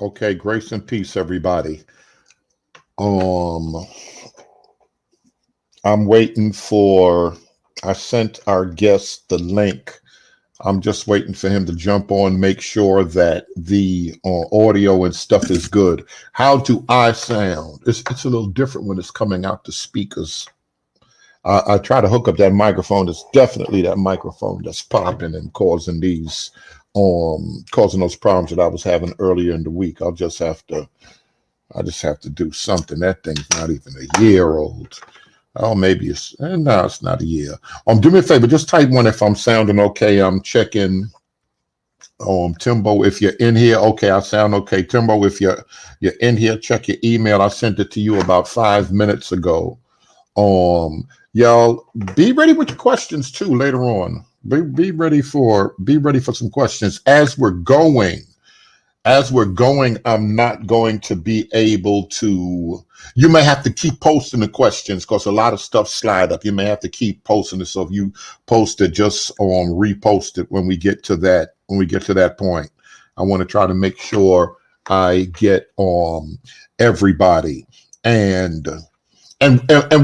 Okay, grace and peace, everybody. Um, I'm waiting for. I sent our guest the link. I'm just waiting for him to jump on, make sure that the audio and stuff is good. How do I sound? It's a little different when it's coming out the speakers. I try to hook up that microphone. It's definitely that microphone that's popping and causing those problems that I was having earlier in the week. I just have to do something. That thing's not even a year old. Oh, maybe no, it's not a year. Do me a favor, just type one if I'm sounding okay. I'm checking. Timbo, if you're in here, okay, I sound okay. Timbo, if you're in here, check your email. I sent it to you about 5 minutes ago. Y'all be ready with your questions too later on. Be ready for some questions as we're going. I'm not going to be able to. You may have to keep posting the questions because a lot of stuff slide up. You may have to keep posting it. So if you post it, just repost it when we get to that. When we get to that point, I want to try to make sure I get everybody. And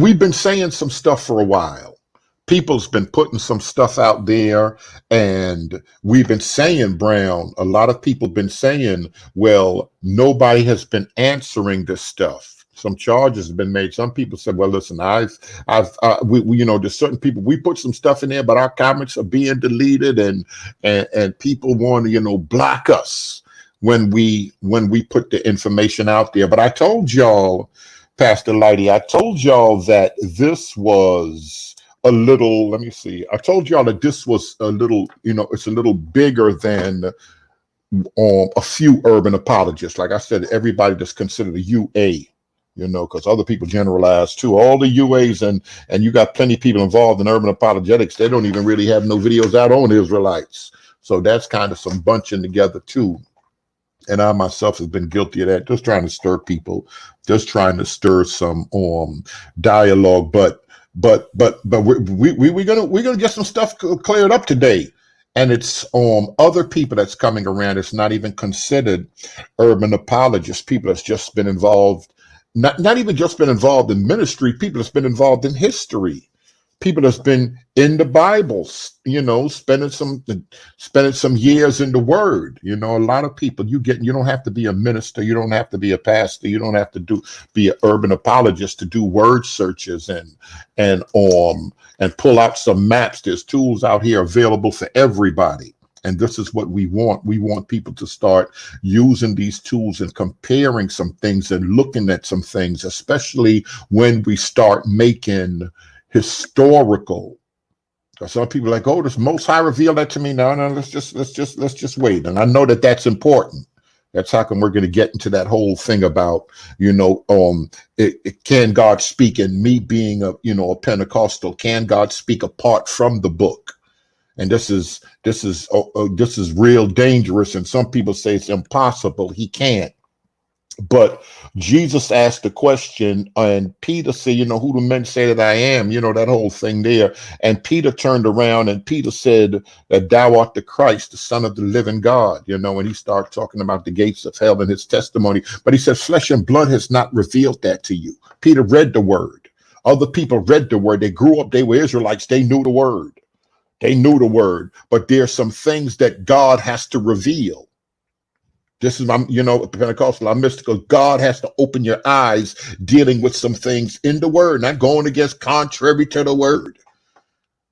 we've been saying some stuff for a while. People's been putting some stuff out there, and we've been saying, Brown, a lot of people been saying, well, nobody has been answering this stuff. Some charges have been made. Some people said, well, listen, there's certain people, we put some stuff in there, but our comments are being deleted, and people want to, block us when we put the information out there. But I told y'all, Pastor Lighty, I told y'all that this was a little, let me see. I told y'all that this was a little, it's a little bigger than a few urban apologists. Like I said, everybody that's considered a UA, because other people generalize too. All the UAs and you got plenty of people involved in urban apologetics. They don't even really have no videos out on Israelites. So that's kind of some bunching together too. And I myself have been guilty of that, just trying to stir people, just trying to stir some dialogue. But we're gonna get some stuff cleared up today, and it's other people that's coming around. It's not even considered urban apologists. People that's just been involved, not even just been involved in ministry. People that's been involved in history. People that's been in the Bible, spending some years in the Word. A lot of people you don't have to be a minister, you don't have to be a pastor, you don't have to be an urban apologist to do word searches and pull out some maps. There's tools out here available for everybody. And this is what we want. We want people to start using these tools and comparing some things and looking at some things, especially when we start making historical. Some people are like, oh, this Most High revealed that to me. No, let's just wait. And I know that that's important. That's how come we're going to get into that whole thing about, can God speak? And me being a Pentecostal, can God speak apart from the book? And this is real dangerous. And some people say it's impossible. He can't. But Jesus asked the question, and Peter said, who do men say that I am? That whole thing there. And Peter turned around and Peter said that thou art the Christ, the Son of the living God, and he started talking about the gates of hell and his testimony. But he said, flesh and blood has not revealed that to you. Peter read the word. Other people read the word. They grew up, they were Israelites, they knew the word. They knew the word. But there's some things that God has to reveal. This is my, Pentecostal, I'm mystical. God has to open your eyes dealing with some things in the word, not going against contrary to the word.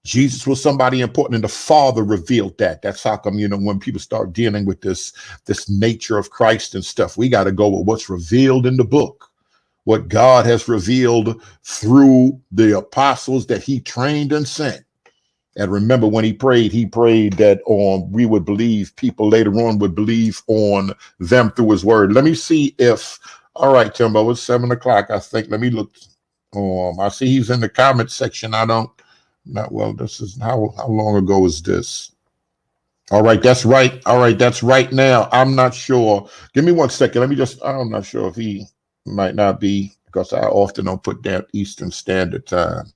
Jesus was somebody important, and the Father revealed that. That's how come, when people start dealing with this nature of Christ and stuff, we got to go with what's revealed in the book, what God has revealed through the apostles that he trained and sent. And remember, when he prayed that we would believe, people later on would believe on them through his word. Let me see if, all right, Timbo, it's 7:00, I think. Let me look. I see he's in the comment section. This is, how long ago is this? All right, that's right. All right, that's right now. I'm not sure. Give me 1 second. I'm not sure if he might not be, because I often don't put down Eastern Standard Time.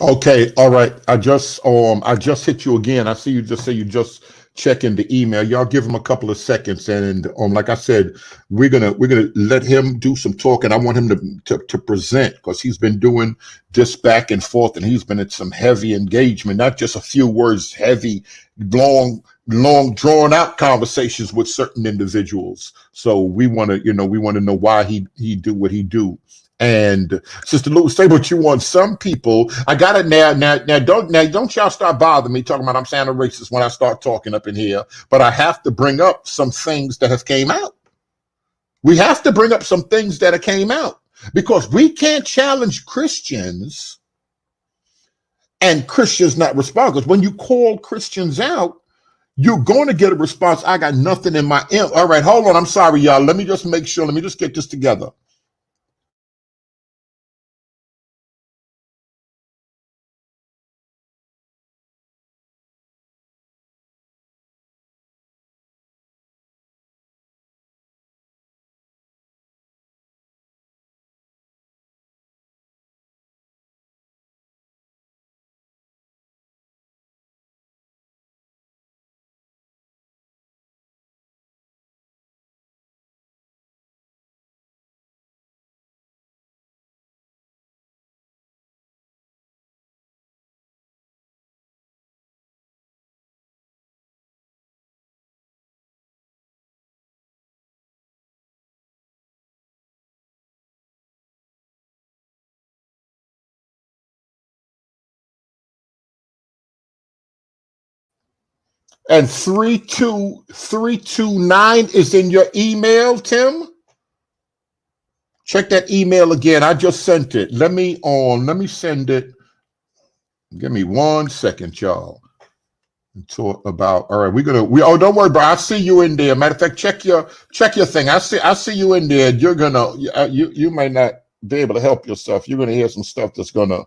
Okay, all right. I just hit you again. I see you just say you just checking the email. Y'all give him a couple of seconds, and like I said, we're gonna let him do some talking. I want him to present because he's been doing this back and forth, and he's been in some heavy engagement, not just a few words, heavy, long drawn out conversations with certain individuals. So we want to know why he do what he do. And Sister Lou, say what you want. Some people, I got it now. Don't y'all start bothering me talking about I'm sounding racist when I start talking up in here. But I have to bring up some things that have came out. We have to bring up some things that have came out because we can't challenge Christians and Christians not respond. Because when you call Christians out, you're going to get a response. I got nothing in my ear. All right, hold on. I'm sorry, y'all. Let me just make sure. Let me just get this together. And 32329 is in your email, Tim. Check that email again. I just sent it. Let me send it. Give me 1 second, y'all. Talk about all right. Don't worry, bro. I see you in there. Matter of fact, check your thing. I see you in there. You're gonna you may not be able to help yourself. You're gonna hear some stuff that's gonna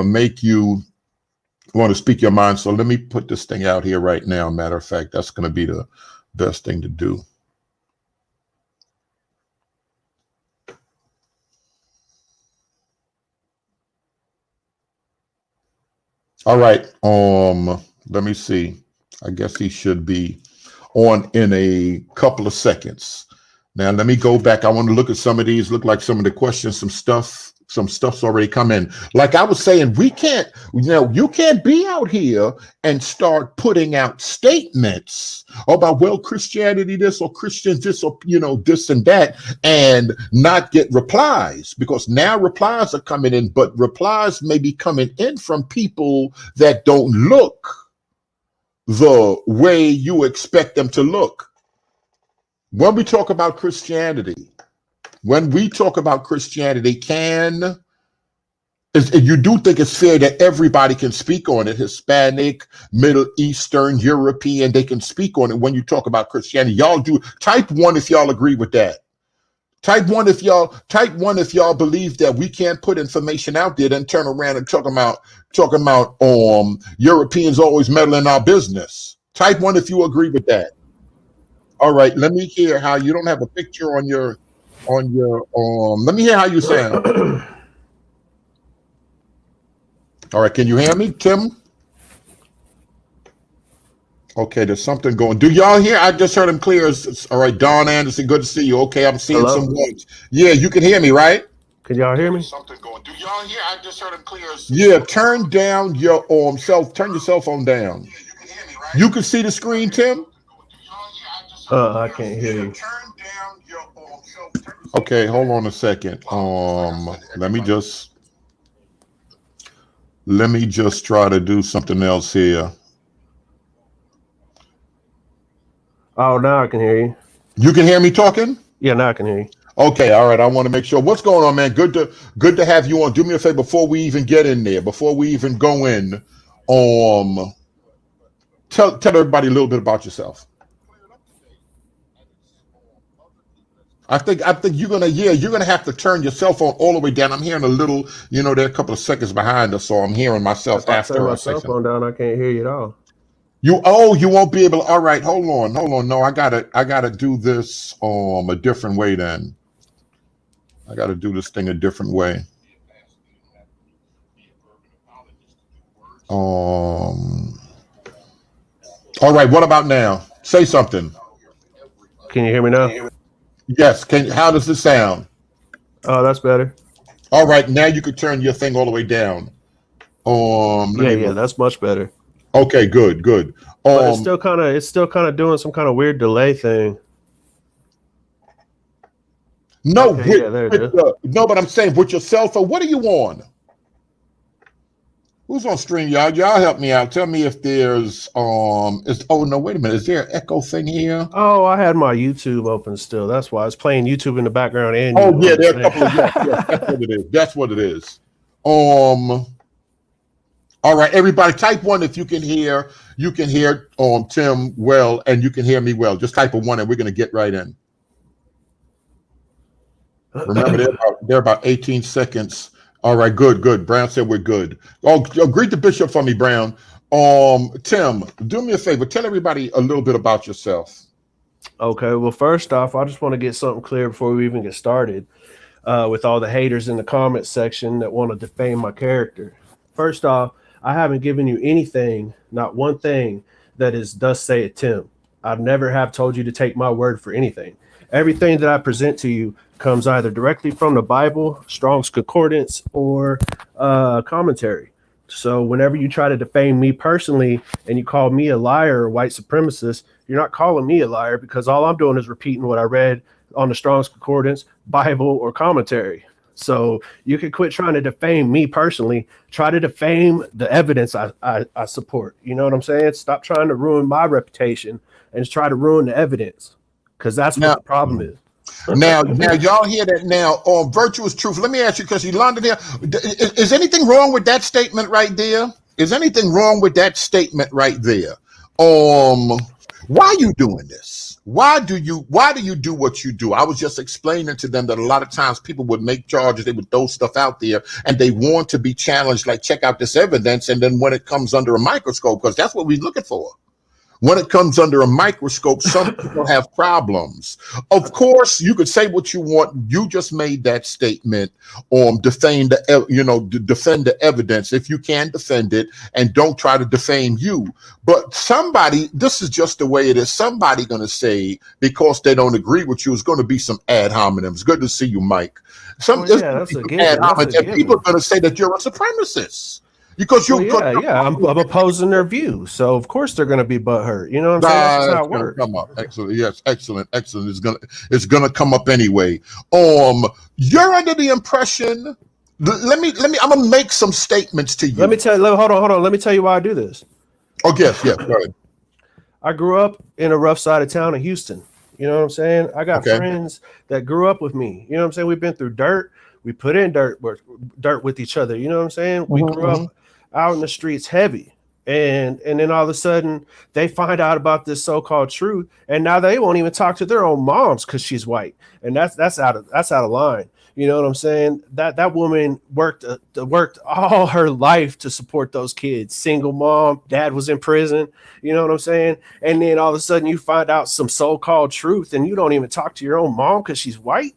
make you want to speak your mind. So let me put this thing out here right now. Matter of fact, that's gonna be the best thing to do. All right. Let me see. I guess he should be on in a couple of seconds. Now let me go back. I want to look at some of these. Look like some of the questions, some stuff's already come in. Like I was saying, you can't be out here and start putting out statements about, well, Christianity this or Christians this or this and that, and not get replies, because now replies are coming in, but replies may be coming in from people that don't look the way you expect them to look. When we talk about Christianity, you do think it's fair that everybody can speak on it? Hispanic, Middle Eastern, European, they can speak on it when you talk about Christianity. Y'all do. Type 1 if y'all agree with that. Type one if y'all believe that we can't put information out there, then turn around and talking about Europeans always meddling in our business. Type 1 if you agree with that. All right, let me hear how you don't have a picture on your let me hear how you sound. All right, can you hear me, Tim? Okay, there's something going. Do y'all hear? I just heard him clear. All right, Don Anderson, good to see you. Okay, I'm seeing Hello? some words. Yeah, you can hear me, right? Can y'all hear me? Something going. Do y'all hear? I just heard him clear. Yeah, turn down your turn your cell phone down. Yeah, you can hear me, right? You can see the screen, Tim? I can't hear Yeah, you. turn down your Okay, hold on a second. Let me just try to do something else here. Oh, now I can hear you. You can hear me talking? Yeah, now I can hear you. Okay, all right. I want to make sure. What's going on, man? Good to have you on. Do me a favor before we even get in there, before we even go in. Um, tell everybody a little bit about yourself. I think you're gonna have to turn your cell phone all the way down. I'm hearing a little, they're a couple of seconds behind us, so I'm hearing myself If I turn after my I say cell something. phone down, I can't hear you at all. You won't be able to. All right, hold on. No, I gotta do this a different way then. I gotta do this thing a different way. All right. What about now? Say something. Can you hear me now? Yes. How does this sound? Oh, that's better. All right. Now you could turn your thing all the way down. Let me Yeah, look. that's much better. Okay. Good. Good. But it's still kind of doing some kind of weird delay thing. No, Okay, yeah, there it is. no, but I'm saying with your cell phone. What are you on? Who's on stream, y'all? Y'all help me out. Tell me if there's oh no, wait a minute. Is there an echo thing here? Oh, I had my YouTube open still. That's why I was playing YouTube in the background and Oh you yeah, on there are the a couple of yes, that's what it is. That's what it is. All right, everybody, type one if you can hear. You can hear Tim well, and you can hear me well. Just type a one, and we're gonna get right in. Remember, they're about 18 seconds. All right, good, good. Brown said we're good. Oh, greet the bishop for me, Brown. Tim, do me a favor. Tell everybody a little bit about yourself. Okay, well, first off, I just want to get something clear before we even get started with all the haters in the comments section that want to defame my character. First off, I haven't given you anything, not one thing, that is thus saith Tim. I never have told you to take my word for anything. Everything that I present to you comes either directly from the Bible, Strong's Concordance, or commentary. So whenever you try to defame me personally and you call me a liar or white supremacist, you're not calling me a liar because all I'm doing is repeating what I read on the Strong's Concordance, Bible, or commentary. So you can quit trying to defame me personally. Try to defame the evidence I support. You know what I'm saying? Stop trying to ruin my reputation and just try to ruin the evidence because that's what the problem is. Now, y'all hear that now on virtuous truth. Let me ask you, because Yolanda there, is anything wrong with that statement right there? Is anything wrong with that statement right there? Why are you doing this? Why do you do what you do? I was just explaining to them that a lot of times people would make charges, they would throw stuff out there, and they want to be challenged, like check out this evidence, and then when it comes under a microscope, because that's what we're looking for. When it comes under a microscope, some people have problems. Of course, you could say what you want. You just made that statement defend the evidence if you can defend it, and don't try to defame you. But somebody, this is just the way it is. Somebody going to say, because they don't agree with you, it's going to be some ad hominems. Good to see you, Mike. That's a given. And people are going to say that you're a supremacist. Because I'm opposing their view, so of course they're going to be butthurt. You know what I'm saying? That's how it works. Come up. Excellent. Yes, excellent. It's gonna come up anyway. You're under the impression. Let me. I'm gonna make some statements to you. Let me tell you. Hold on. Let me tell you why I do this. Oh yes. Go ahead. I grew up in a rough side of town in Houston. You know what I'm saying? I got friends that grew up with me. You know what I'm saying? We've been through dirt. We put in dirt with each other. You know what I'm saying? We grew up out in the streets heavy. And then all of a sudden they find out about this so-called truth, and now they won't even talk to their own moms because she's white. And that's out of line. You know what I'm saying? That woman worked all her life to support those kids. Single mom, dad was in prison. You know what I'm saying? And then all of a sudden you find out some so-called truth, and you don't even talk to your own mom because she's white.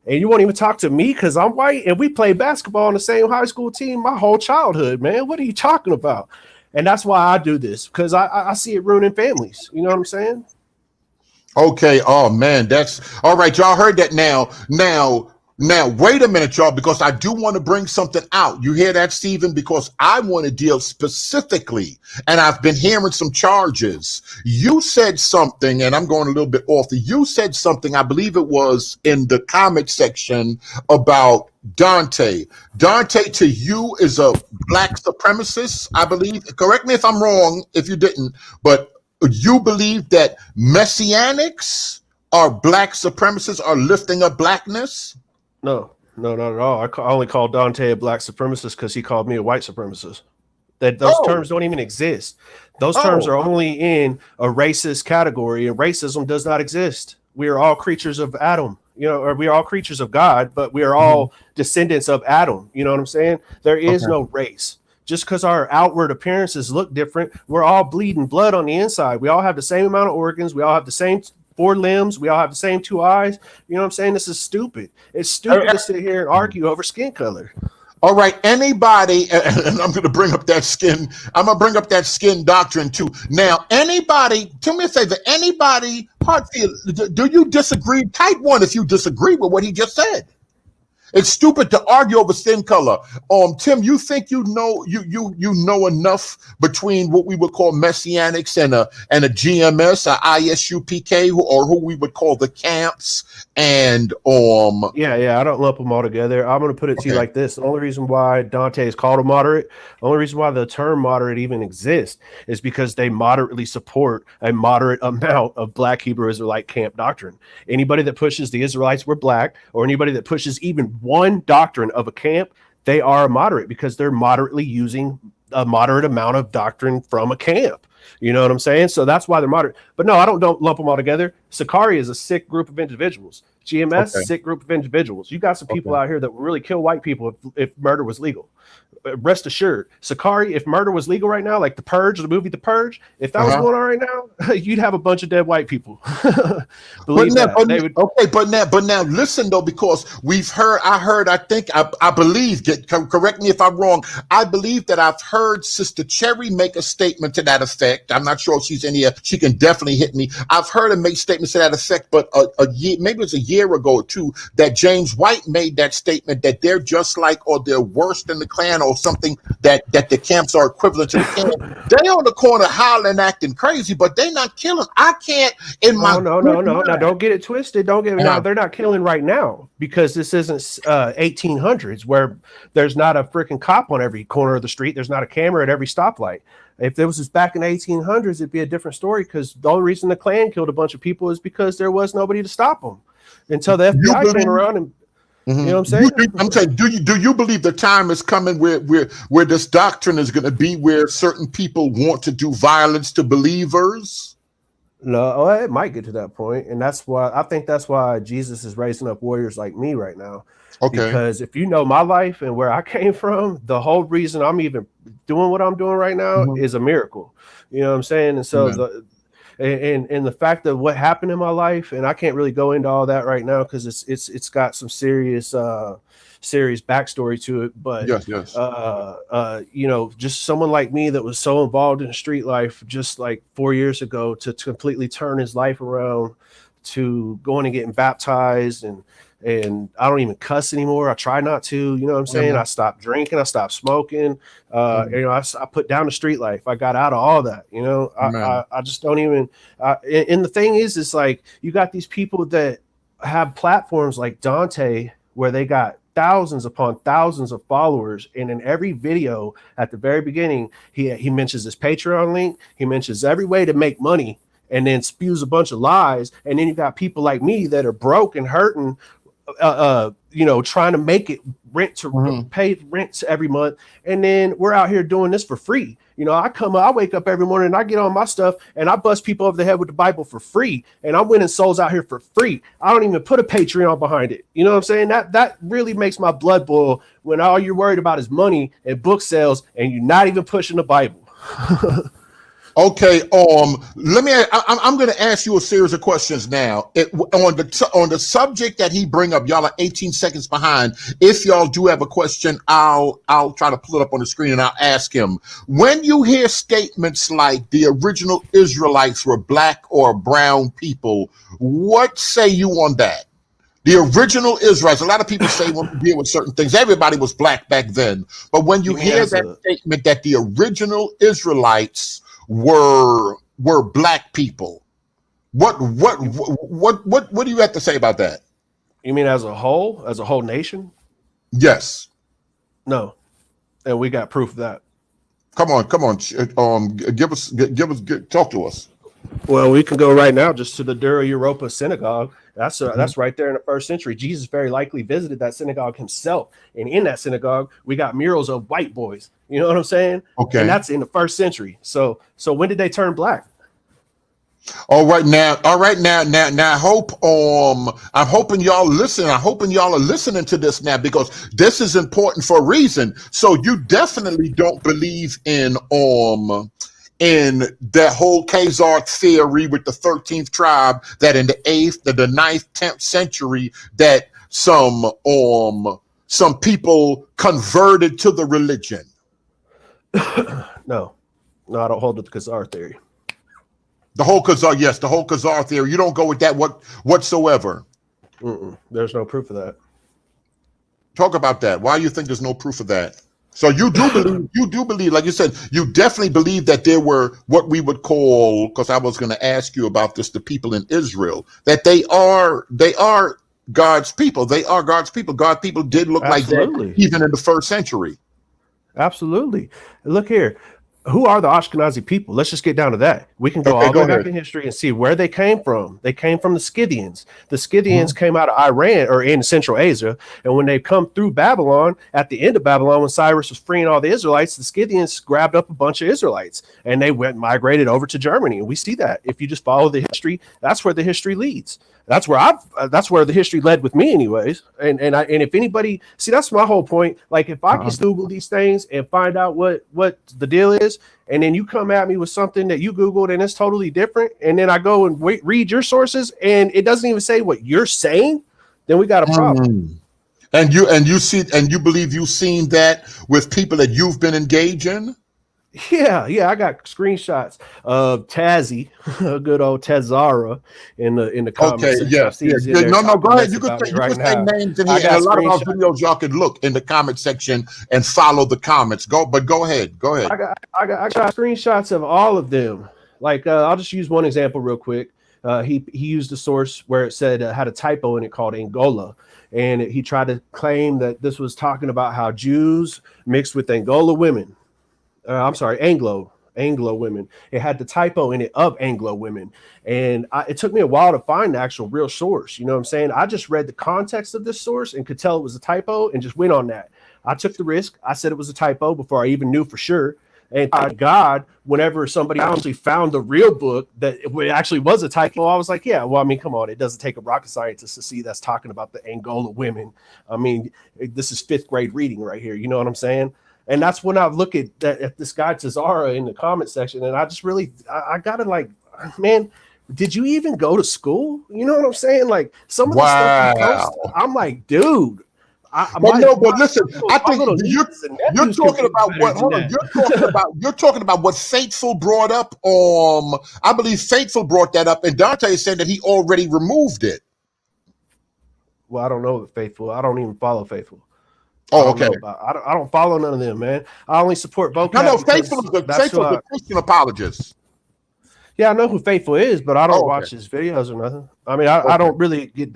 And you won't even talk to me because I'm white, and we played basketball on the same high school team my whole childhood, man. What are you talking about? And that's why I do this, because I see it ruining families. You know what I'm saying? Okay. Oh man, that's all right. Y'all heard that now. Now, wait a minute, y'all, because I do want to bring something out. You hear that, Stephen? Because I want to deal specifically, and I've been hearing some charges. You said something, and I'm going a little bit off. You said something, I believe it was in the comment section, about Dante. Dante to you is a black supremacist, I believe. Correct me if I'm wrong, if you didn't, but you believe that messianics are black supremacists, are lifting up blackness? No, not at all. I only call Dante a black supremacist because he called me a white supremacist. Those terms don't even exist. Those terms are only in a racist category, and racism does not exist. We are all creatures of Adam, or we are all creatures of God, but we are all descendants of Adam. You know what I'm saying? There is no race. Just because our outward appearances look different, we're all bleeding blood on the inside. We all have the same amount of organs. We all have the same 4 limbs. We all have the same 2 eyes. You know what I'm saying? This is stupid. It's stupid to sit here and argue over skin color. All right, anybody, and I'm going to bring up that skin. I'm going to bring up that skin doctrine too. Now, anybody, do me a favor. Anybody, Hartfield, do you disagree? Type one if you disagree with what he just said. It's stupid to argue over skin color. Tim, you think you know enough between what we would call messianics and a GMS, a ISUPK, or who we would call the camps, and yeah, I don't lump them all together. I'm going to put it to you like this: the only reason why Dante is called a moderate, the only reason why the term moderate even exists, is because they moderately support a moderate amount of Black Hebrew Israelite camp doctrine. Anybody that pushes the Israelites were black, or anybody that pushes even one doctrine of a camp, they are a moderate, because they're moderately using a moderate amount of doctrine from a camp. You know what I'm saying? So that's why they're moderate. But no, I don't lump them all together. Sakari is a sick group of individuals. GMS, sick group of individuals. You got some people out here that will really kill white people if murder was legal. Rest assured, Sakari, if murder was legal right now, like The Purge, the movie The Purge, if that was going on right now, you'd have a bunch of dead white people. Believe that. But now listen though, because I believe, correct me if I'm wrong, I believe that I've heard Sister Cherry make a statement to that effect. I'm not sure if she's in here. She can definitely hit me. I've heard her make statements to that effect, but a year, maybe it was a year ago or two, that James White made that statement that they're just like, or they're worse than the Klan, or something, that the camps are equivalent to the camp. They on the corner howling, acting crazy, but they not killing. I can't No. Now don't get it twisted. Now they're not killing right now, because this isn't 1800s where there's not a freaking cop on every corner of the street. There's not a camera at every stoplight. If this was back in the 1800s, it'd be a different story, because the only reason the Klan killed a bunch of people is because there was nobody to stop them until the FBI came around and. You know what I'm saying? I'm saying, do you believe the time is coming where this doctrine is going to be where certain people want to do violence to believers? No, it might get to that point, and that's why Jesus is raising up warriors like me right now. Okay. Because if you know my life and where I came from, the whole reason I'm even doing what I'm doing right now is a miracle. You know what I'm saying? And so and the fact of what happened in my life, and I can't really go into all that right now because it's got some serious backstory to it. But you know, just someone like me that was so involved in street life just like 4 years ago, to completely turn his life around, to going and getting baptized, and I don't even cuss anymore. I try not to, you know what I'm saying? I stopped drinking, I stopped smoking. You know, I put down the street life. I got out of all that, you know. I just don't even and the thing is like, you got these people that have platforms like Dante where they got thousands upon thousands of followers, and in every video at the very beginning, he mentions his Patreon link, he mentions every way to make money, and then spews a bunch of lies. And then you got people like me that are broke and hurting, you know, trying to make it pay rent every month, and then we're out here doing this for free. You know, I wake up every morning and I get on my stuff and I bust people over the head with the Bible for free, and I'm winning souls out here for free. I don't even put a Patreon behind it. You know what I'm saying? That really makes my blood boil, when all you're worried about is money and book sales, and you're not even pushing the Bible. Okay, I'm going to ask you a series of questions now. On the subject that he bring up, y'all are 18 seconds behind. If y'all do have a question, I'll try to pull it up on the screen and I'll ask him. When you hear statements like the original Israelites were black or brown people, what say you on that? The original Israelites, a lot of people say when we deal with certain things, everybody was black back then. But when you hear that statement that the original Israelites were black people, what do you have to say about that? You mean as a whole nation? Yes. No, and we got proof of that. Come on. Talk to us. Well, we can go right now just to the Dura Europa synagogue. That's right there in the 1st century. Jesus very likely visited that synagogue himself, and in that synagogue we got murals of white boys. You know what I'm saying? Okay. And that's in the 1st century. So when did they turn black? All right now. I hope I'm hoping y'all listen. I'm hoping y'all are listening to this now, because this is important for a reason. So you definitely don't believe in that whole Khazar theory with the 13th tribe, that in the 8th, the 9th, 10th century, that some some people converted to the religion? No, I don't hold to the Khazar theory. The whole Khazar theory. You don't go with that whatsoever. There's no proof of that. Talk about that. Why do you think there's no proof of that? So you do believe, like you said, you definitely believe that there were what we would call, because I was going to ask you about this, the people in Israel, that they are God's people. They are God's people. God's people did look Absolutely. like that even in the first century. Absolutely. Look here. Who are the Ashkenazi people? Let's just get down to that. We can go all the way back in history and see where they came from. They came from the Scythians. The Scythians came out of Iran or in Central Asia. And when they come through Babylon, at the end of Babylon, when Cyrus was freeing all the Israelites, the Scythians grabbed up a bunch of Israelites and they migrated over to Germany. And we see that. If you just follow the history, that's where the history leads. That's where the history led with me anyways. And if anybody see, that's my whole point. Like if I just Google these things and find out what the deal is, and then you come at me with something that you Googled and it's totally different, and then I go and read your sources and it doesn't even say what you're saying, then we got a problem. And you believe you've seen that with people that you've been engaging? Yeah, I got screenshots of Tazzy, good old Tazara, in the comments. Okay, no, go ahead. You can say names in here, and a lot of our videos y'all can look in the comment section and follow the comments. Go ahead. I got screenshots of all of them. Like I'll just use one example real quick. He used a source where it said had a typo in it called Angola, and he tried to claim that this was talking about how Jews mixed with Angola women. Anglo women. It had the typo in it of Anglo women. And it took me a while to find the actual real source. You know what I'm saying? I just read the context of this source and could tell it was a typo and just went on that. I took the risk. I said it was a typo before I even knew for sure. And by God, whenever somebody actually found the real book that it actually was a typo, I was like, yeah, well, I mean, come on. It doesn't take a rocket scientist to see that's talking about the Angola women. I mean, this is 5th grade reading right here. You know what I'm saying? And that's when I look at this guy Tazara in the comment section, and I just really, I gotta like, man, did you even go to school? You know what I'm saying? Like some of the stuff you post, I'm like, dude. But listen, I think you're talking about what? Hold on, you're talking about what Faithful brought up. I believe Faithful brought that up, and Dante said that he already removed it. Well, I don't know Faithful. I don't even follow Faithful. Oh, okay. I don't follow none of them, man. I only support vocab. No, Faithful is a Christian apologist. Yeah, I know who Faithful is, but I don't watch his videos or nothing. I mean, I don't really get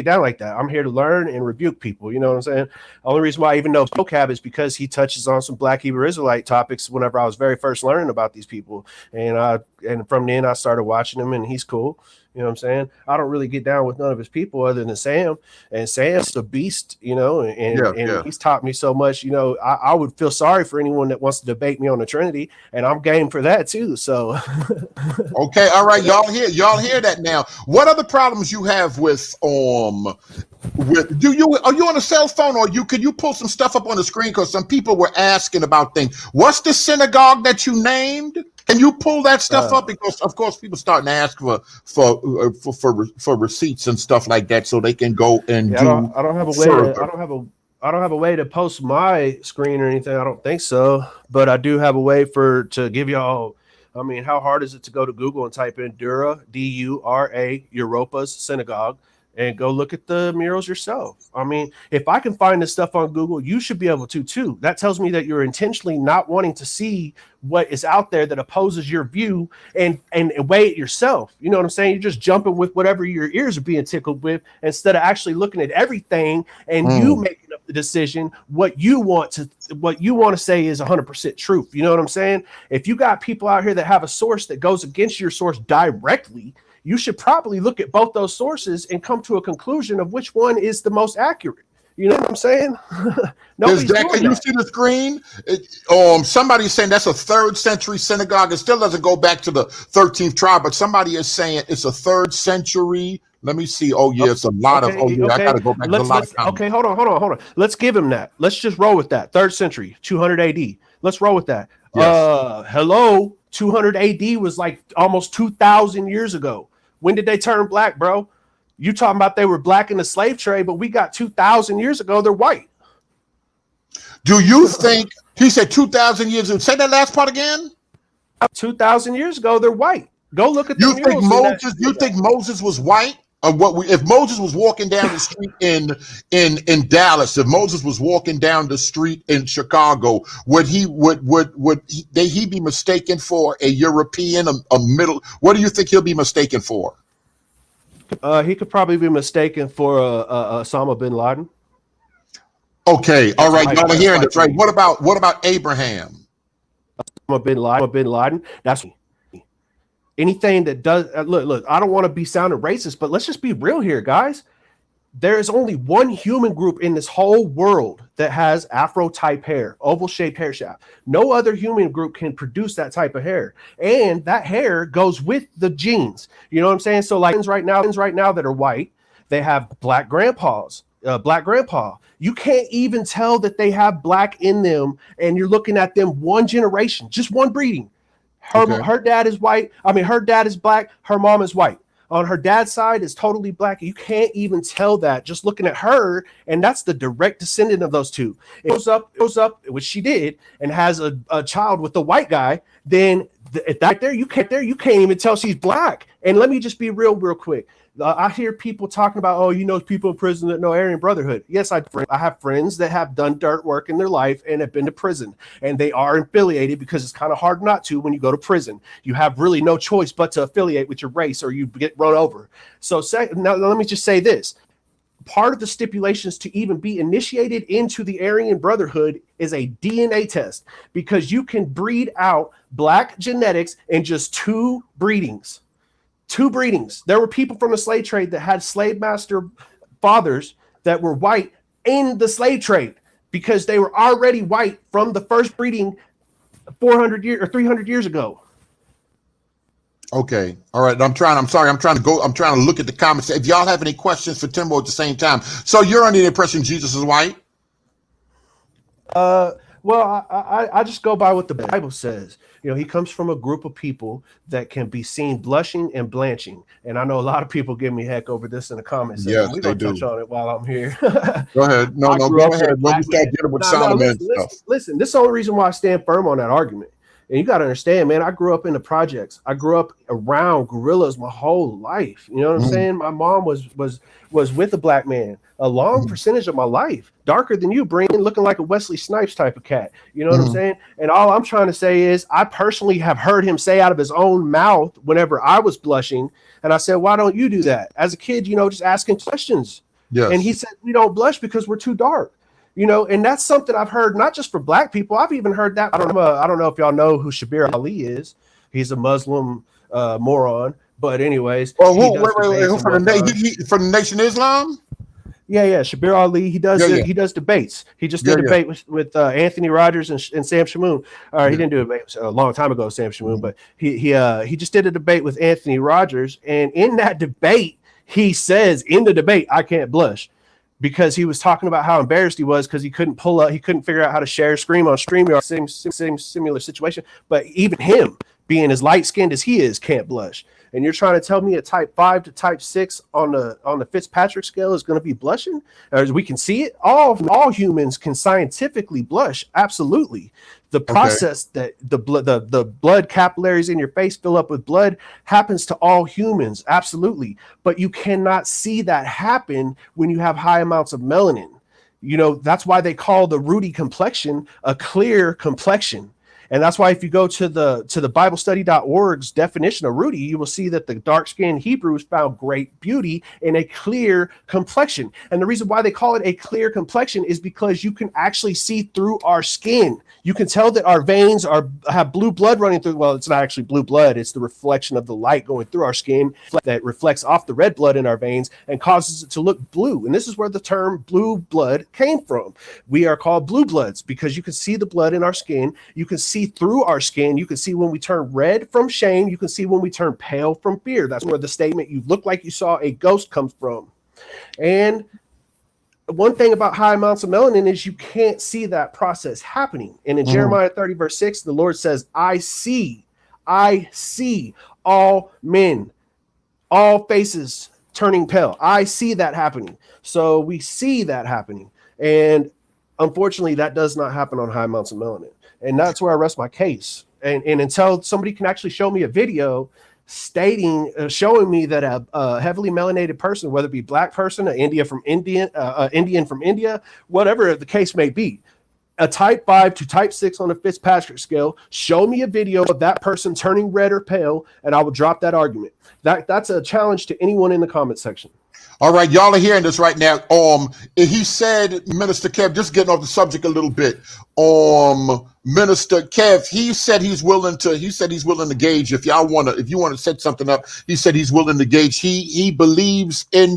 down like that. I'm here to learn and rebuke people. You know what I'm saying? The only reason why I even know vocab is because he touches on some Black Hebrew Israelite topics whenever I was very first learning about these people, and from then I started watching him, and he's cool. You know what I'm saying? I don't really get down with none of his people other than Sam, and Sam's a beast, you know, and he's taught me so much. You know, I would feel sorry for anyone that wants to debate me on the Trinity, and I'm game for that too. So, okay, all right, y'all hear that now. What other problems you have with are you on a cell phone, or can you pull some stuff up on the screen? Because some people were asking about things. What's the synagogue that you named? Can you pull that stuff up? Because of course people starting to ask for receipts and stuff like that, so they can go and do. I don't have a way to post my screen or anything. I don't think so, but I do have a way to give y'all. I mean, how hard is it to go to Google and type in Dura, D-U-R-A, Europa's synagogue, and go look at the murals yourself? I mean, if I can find this stuff on Google, you should be able to too. That tells me that you're intentionally not wanting to see what is out there that opposes your view and weigh it yourself. You know what I'm saying? You're just jumping with whatever your ears are being tickled with instead of actually looking at everything and you making up the decision what you want to say is 100% truth. You know what I'm saying? If you got people out here that have a source that goes against your source directly, you should probably look at both those sources and come to a conclusion of which one is the most accurate. You know what I'm saying? Can you see the screen? Somebody's saying that's a 3rd century synagogue. It still doesn't go back to the 13th tribe, but somebody is saying it's a 3rd century. Let me see. Oh yeah, it's a lot of. Oh yeah, I gotta go back. Okay, hold on. Let's give him that. Let's just roll with that. 3rd century, 200 AD. Let's roll with that. Yes. 200 AD was like almost 2,000 years ago. When did they turn black, bro? You talking about they were black in the slave trade, but we got 2,000 years ago, they're white. Do you think he said 2,000 years ago? Say that last part again. 2,000 years ago, they're white. Go look at the You think murals in that. Moses? You think Moses was white? Or if Moses was walking down the street in Dallas, if Moses was walking down the street in Chicago, would he be mistaken for a European, a middle? What do you think he'll be mistaken for? He could probably be mistaken for Osama bin Laden. Okay, all right, y'all are hearing this, right? What about Abraham? Osama bin Laden. That's anything that does. Look. I don't want to be sounding racist, but let's just be real here, guys. There is only one human group in this whole world that has Afro type hair, oval shaped hair shaft. No other human group can produce that type of hair, and that hair goes with the genes. You know what I'm saying? So, like right now that are white, they have black grandpas. Black grandpa. You can't even tell that they have black in them, and you're looking at them one generation, just one breeding. Her dad is white. I mean, her dad is black. Her mom is white. On her dad's side is totally black. You can't even tell that just looking at her, and that's the direct descendant of those two. It goes up, which she did, and has a child with the white guy. Then you can't even tell she's black. And let me just be real quick. I hear people talking about, oh, people in prison that know Aryan Brotherhood. Yes, I have friends that have done dirt work in their life and have been to prison, and they are affiliated because it's kind of hard not to when you go to prison. You have really no choice but to affiliate with your race or you get run over. So now let me just say this. Part of the stipulations to even be initiated into the Aryan Brotherhood is a DNA test, because you can breed out black genetics in just two breedings. There were people from the slave trade that had slave master fathers that were white in the slave trade because they were already white from the first breeding 400 years or 300 years ago. Okay. All right. I'm trying to look at the comments. If y'all have any questions for Timbo at the same time. So you're under the impression Jesus is white? Well, I just go by what the Bible says. He comes from a group of people that can be seen blushing and blanching. And I know a lot of people give me heck over this in the comments. Yes, we're going to touch on it while I'm here. Go ahead. No, go ahead. When we start dealing with Solomon stuff. Listen, this is the only reason why I stand firm on that argument. And you got to understand, man, I grew up in the projects. I grew up around gorillas my whole life. You know what I'm saying? My mom was with a black man a long percentage of my life, darker than you, Brandon, looking like a Wesley Snipes type of cat. You know what I'm saying? And all I'm trying to say is I personally have heard him say out of his own mouth whenever I was blushing. And I said, why don't you do that? As a kid, just asking questions. Yes. And he said, we don't blush because we're too dark. And that's something I've heard, not just for black people. I've even heard that. I don't know if y'all know who Shabir Ali is. He's a Muslim moron. But anyways. From the Nation of Islam? Yeah. Shabir Ali. He does debates. He just did a debate with Anthony Rogers and Sam Shamoon. He didn't do a debate a long time ago, Sam Shamoon, but he just did a debate with Anthony Rogers. And in that debate, he says in the debate, I can't blush. Because he was talking about how embarrassed he was because he couldn't figure out how to share screen on StreamYard, same similar situation. But even him, being as light-skinned as he is, can't blush. And you're trying to tell me a type 5 to type 6 on the Fitzpatrick scale is going to be blushing? As we can see it, all humans can scientifically blush. Absolutely. The process that the blood capillaries in your face fill up with blood happens to all humans. Absolutely. But you cannot see that happen when you have high amounts of melanin. That's why they call the Rudy complexion a clear complexion. And that's why if you go to the BibleStudy.org's definition of Rudy, you will see that the dark-skinned Hebrews found great beauty in a clear complexion. And the reason why they call it a clear complexion is because you can actually see through our skin. You can tell that our veins have blue blood running through. Well, it's not actually blue blood. It's the reflection of the light going through our skin that reflects off the red blood in our veins and causes it to look blue. And this is where the term blue blood came from. We are called blue bloods because you can see the blood in our skin. You can see through our skin. You can see when we turn red from shame. You can see when we turn pale from fear. That's where the statement "you look like you saw a ghost" comes from. And one thing about high amounts of melanin is you can't see that process happening. And in Jeremiah 30 verse 6, the Lord says, I see all men, all faces turning pale. I see that happening. So we see that happening. And Unfortunately, that does not happen on high amounts of melanin. And that's where I rest my case. And until somebody can actually show me a video stating, showing me that a heavily melanated person, whether it be black person, an Indian from India, whatever the case may be, a type 5 to type 6 on the Fitzpatrick scale, show me a video of that person turning red or pale, and I will drop that argument. That's a challenge to anyone in the comment section. All right, y'all are hearing this right now. He said, Minister Kev, just getting off the subject a little bit. Minister Kev, he said he's willing to gauge. If you want to set something up, he said he's willing to gauge. He believes in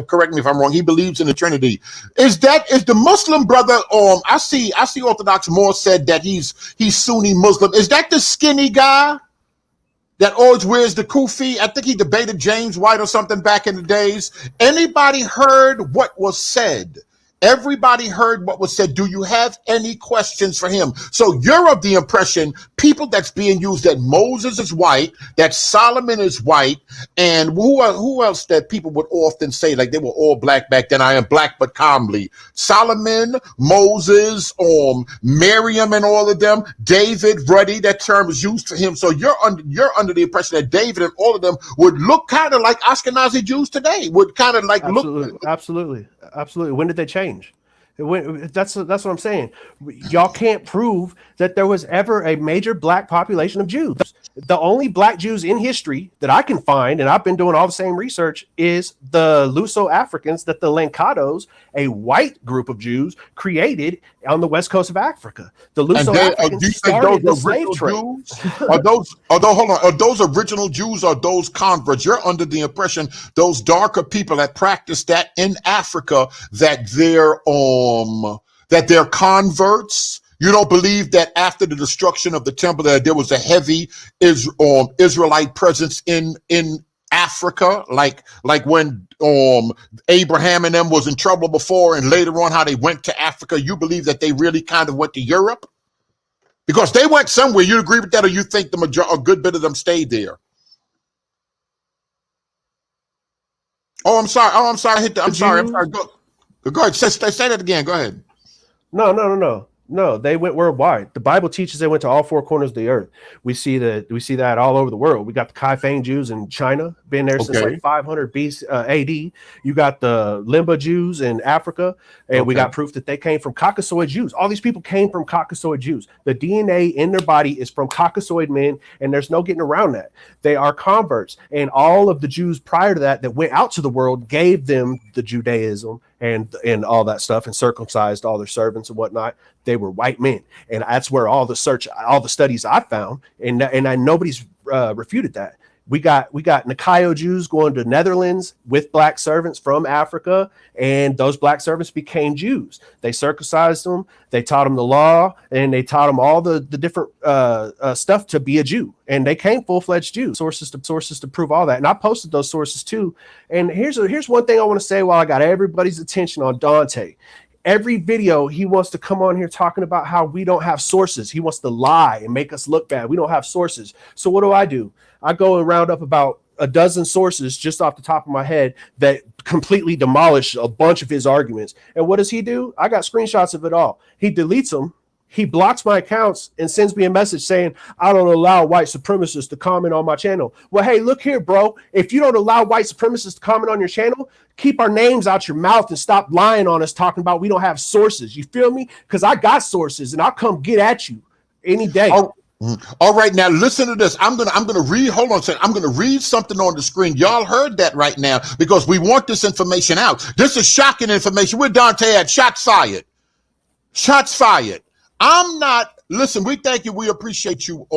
correct me if I'm wrong. He believes in the Trinity. Is the Muslim brother? I see Orthodox Moore said that he's Sunni Muslim. Is that the skinny guy that always wears the kufi? I think he debated James White or something back in the days. Anybody heard what was said? Everybody heard what was said. Do you have any questions for him? So you're of the impression people that's being used that Moses is white, that Solomon is white, and who else that people would often say like they were all black back then? I am black but calmly. Solomon, Moses, Miriam, and all of them. David, Ruddy. That term is used for him. So you're under the impression that David and all of them would look kind of like Ashkenazi Jews today. Would kind of like absolutely. When did they change? That's what I'm saying. Y'all can't prove that there was ever a major black population of Jews. The only black Jews in history that I can find, and I've been doing all the same research, is the Luso-Africans that the Lancados, a white group of Jews, created on the west coast of Africa. The Luso-Africans started the slave trade. Are those original Jews or those converts? You're under the impression those darker people that practice that in Africa, that they're converts. You don't believe that after the destruction of the temple that there was a heavy Israelite presence in Africa, like when Abraham and them was in trouble before, and later on how they went to Africa? You believe that they really kind of went to Europe because they went somewhere? You agree with that, or you think a good bit of them stayed there? I'm sorry. I'm sorry. Go ahead. Say that again. Go ahead. No, they went worldwide. The Bible teaches they went to all four corners of the earth. We see that all over the world. We got the Kaifeng Jews in China, been there since like 500 BC, AD. You got the Limba Jews in Africa, and we got proof that they came from Caucasoid Jews. All these people came from Caucasoid Jews. The DNA in their body is from Caucasoid men, and there's no getting around that. They are converts, and all of the Jews prior to that went out to the world gave them the Judaism and all that stuff, and circumcised all their servants and whatnot. They were white men, and that's where all the studies I found, and nobody's refuted that. We got Nakayo Jews going to Netherlands with black servants from Africa, and those black servants became Jews. They circumcised them, they taught them the law, and they taught them all the different stuff to be a Jew, and they came full-fledged Jews. Sources to prove all that, and I posted those sources too. And here's one thing I want to say while I got everybody's attention on Dante. Every video, he wants to come on here talking about how we don't have sources. He wants to lie and make us look bad. We don't have sources. So what do? I go and round up about a dozen sources just off the top of my head that completely demolish a bunch of his arguments. And what does he do? I got screenshots of it all. He deletes them. He blocks my accounts and sends me a message saying, I don't allow white supremacists to comment on my channel. Well, hey, look here, bro. If you don't allow white supremacists to comment on your channel, keep our names out your mouth and stop lying on us talking about we don't have sources. You feel me? Because I got sources, and I'll come get at you any day. All right, now listen to this. I'm gonna read. Hold on a second. I'm gonna read something on the screen. Y'all heard that right now because we want this information out. This is shocking information. Where Dante at? Shots fired. Shots fired. Listen, we thank you. We appreciate you.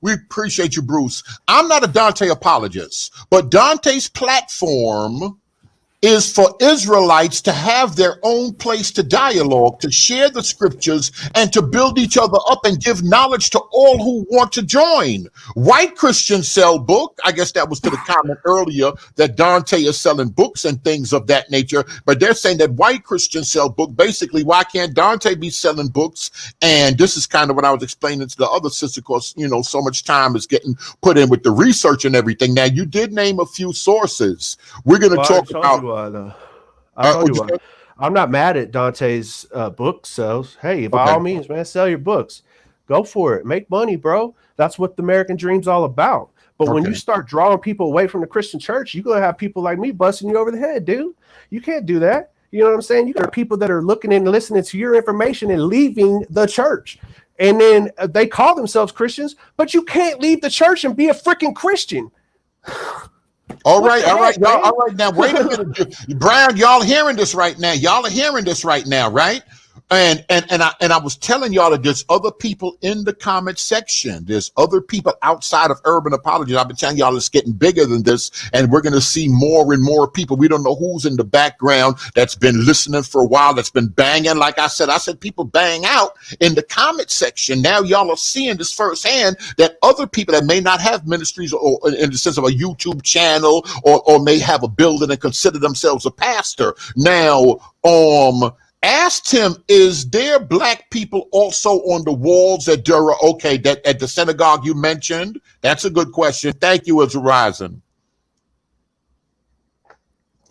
We appreciate you, Bruce. I'm not a Dante apologist, but Dante's platform is for Israelites to have their own place to dialogue, to share the scriptures, and to build each other up and give knowledge to all who want to join. White Christians sell books. I guess that was to the comment earlier that Dante is selling books and things of that nature, but they're saying that white Christians sell books. Basically, why can't Dante be selling books? And this is kind of what I was explaining to the other sister, because, so much time is getting put in with the research and everything. Now, you did name a few sources. We're going to talk about... I told you you why. said- I'm not mad at Dante's book sales. Hey, by okay. all means, man, sell your books. Go for it. Make money, bro. That's what the American dream's all about. But when you Okay. start drawing people away from the Christian church, you're gonna have people like me busting you over the head, dude. You can't do that. You know what I'm saying? You got people that are looking and listening to your information and leaving the church. And then they call themselves Christians, but you can't leave the church and be a freaking Christian. All What right, the all right, heck, y'all. man? All right, now wait a minute, Brian. Y'all hearing this right now? Y'all are hearing this right now, right? And I was telling y'all that there's other people in the comment section. There's other people outside of urban apologies. I've been telling y'all it's getting bigger than this, and we're going to see more and more people. We don't know who's in the background that's been listening for a while, that's been banging. Like I said people bang out in the comment section. Now y'all are seeing this firsthand, that other people that may not have ministries or in the sense of a YouTube channel or may have a building and consider themselves a pastor. Now, asked him, is there black people also on the walls at Dura? Okay, that at the synagogue you mentioned? That's a good question. Thank you, as Horizon.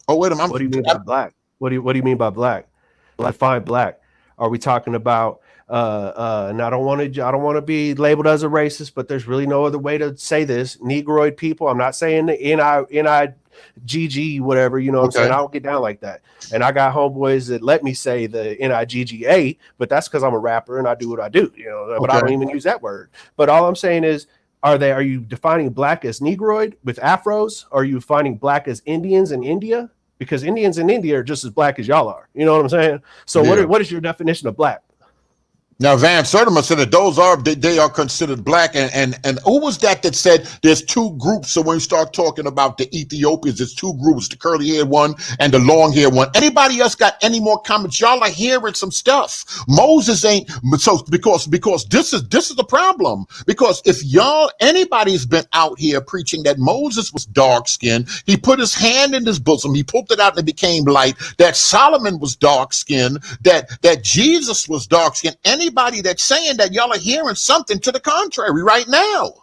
Oh, wait a minute. What do you mean by black? What do you mean by black? Define black. Are we talking about and I don't want to be labeled as a racist, but there's really no other way to say this. Negroid people. I'm not saying the NIGG, whatever, you know what I'm saying? I don't get down like that. And I got homeboys that let me say the NIGGA, but that's because I'm a rapper and I do what I do, you know, but I don't even use that word. But all I'm saying is, are you defining black as Negroid with afros? Or are you defining black as Indians in India? Because Indians in India are just as black as y'all are. You know what I'm saying? So what is your definition of black? Now, Van Sertima said that they are considered black, and who was that said there's two groups? So when we start talking about the Ethiopians, there's two groups: the curly-haired one and the long-haired one. Anybody else got any more comments? Y'all are hearing some stuff. Moses ain't so because this is the problem. Because if anybody's been out here preaching that Moses was dark-skinned, he put his hand in his bosom, he pulled it out and it became light. That Solomon was dark-skinned, that Jesus was dark-skinned. Anybody that's saying that, y'all are hearing something to the contrary right now.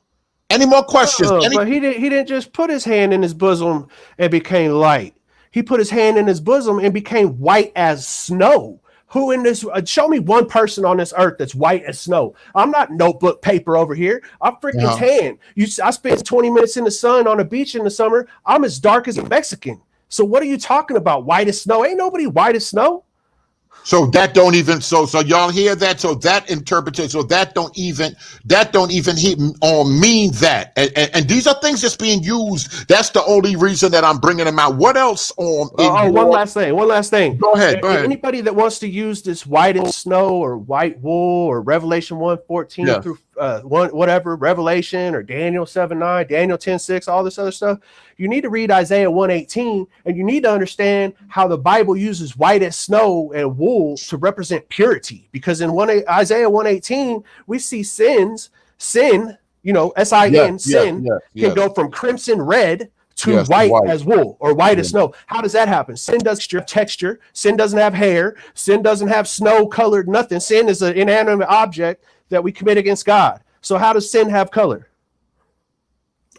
Any more questions? But he didn't just put his hand in his bosom and became light. He put his hand in his bosom and became white as snow. Who in this? Show me one person on this earth that's white as snow. I'm not notebook paper over here. I'm freaking tan. I spent 20 minutes in the sun on a beach in the summer. I'm as dark as a Mexican. So what are you talking about? White as snow? Ain't nobody white as snow. So that don't even so y'all hear that? So that interpretation, so that don't even mean that. And these are things that's being used. That's the only reason that I'm bringing them out. What else? One last thing. Go ahead. Anybody that wants to use this white as snow or white wool or Revelation 1:14 through whatever, Revelation or Daniel 7:9, Daniel 10:6, all this other stuff, you need to read Isaiah 1:18, and you need to understand how the Bible uses white as snow and wool to represent purity. Because in Isaiah 1:18, we see sin, sin, can go from crimson red to white as wool or white as snow. How does that happen? Sin doesn't have texture. Sin doesn't have hair. Sin doesn't have snow colored nothing. Sin is an inanimate object that we commit against God. So how does sin have color?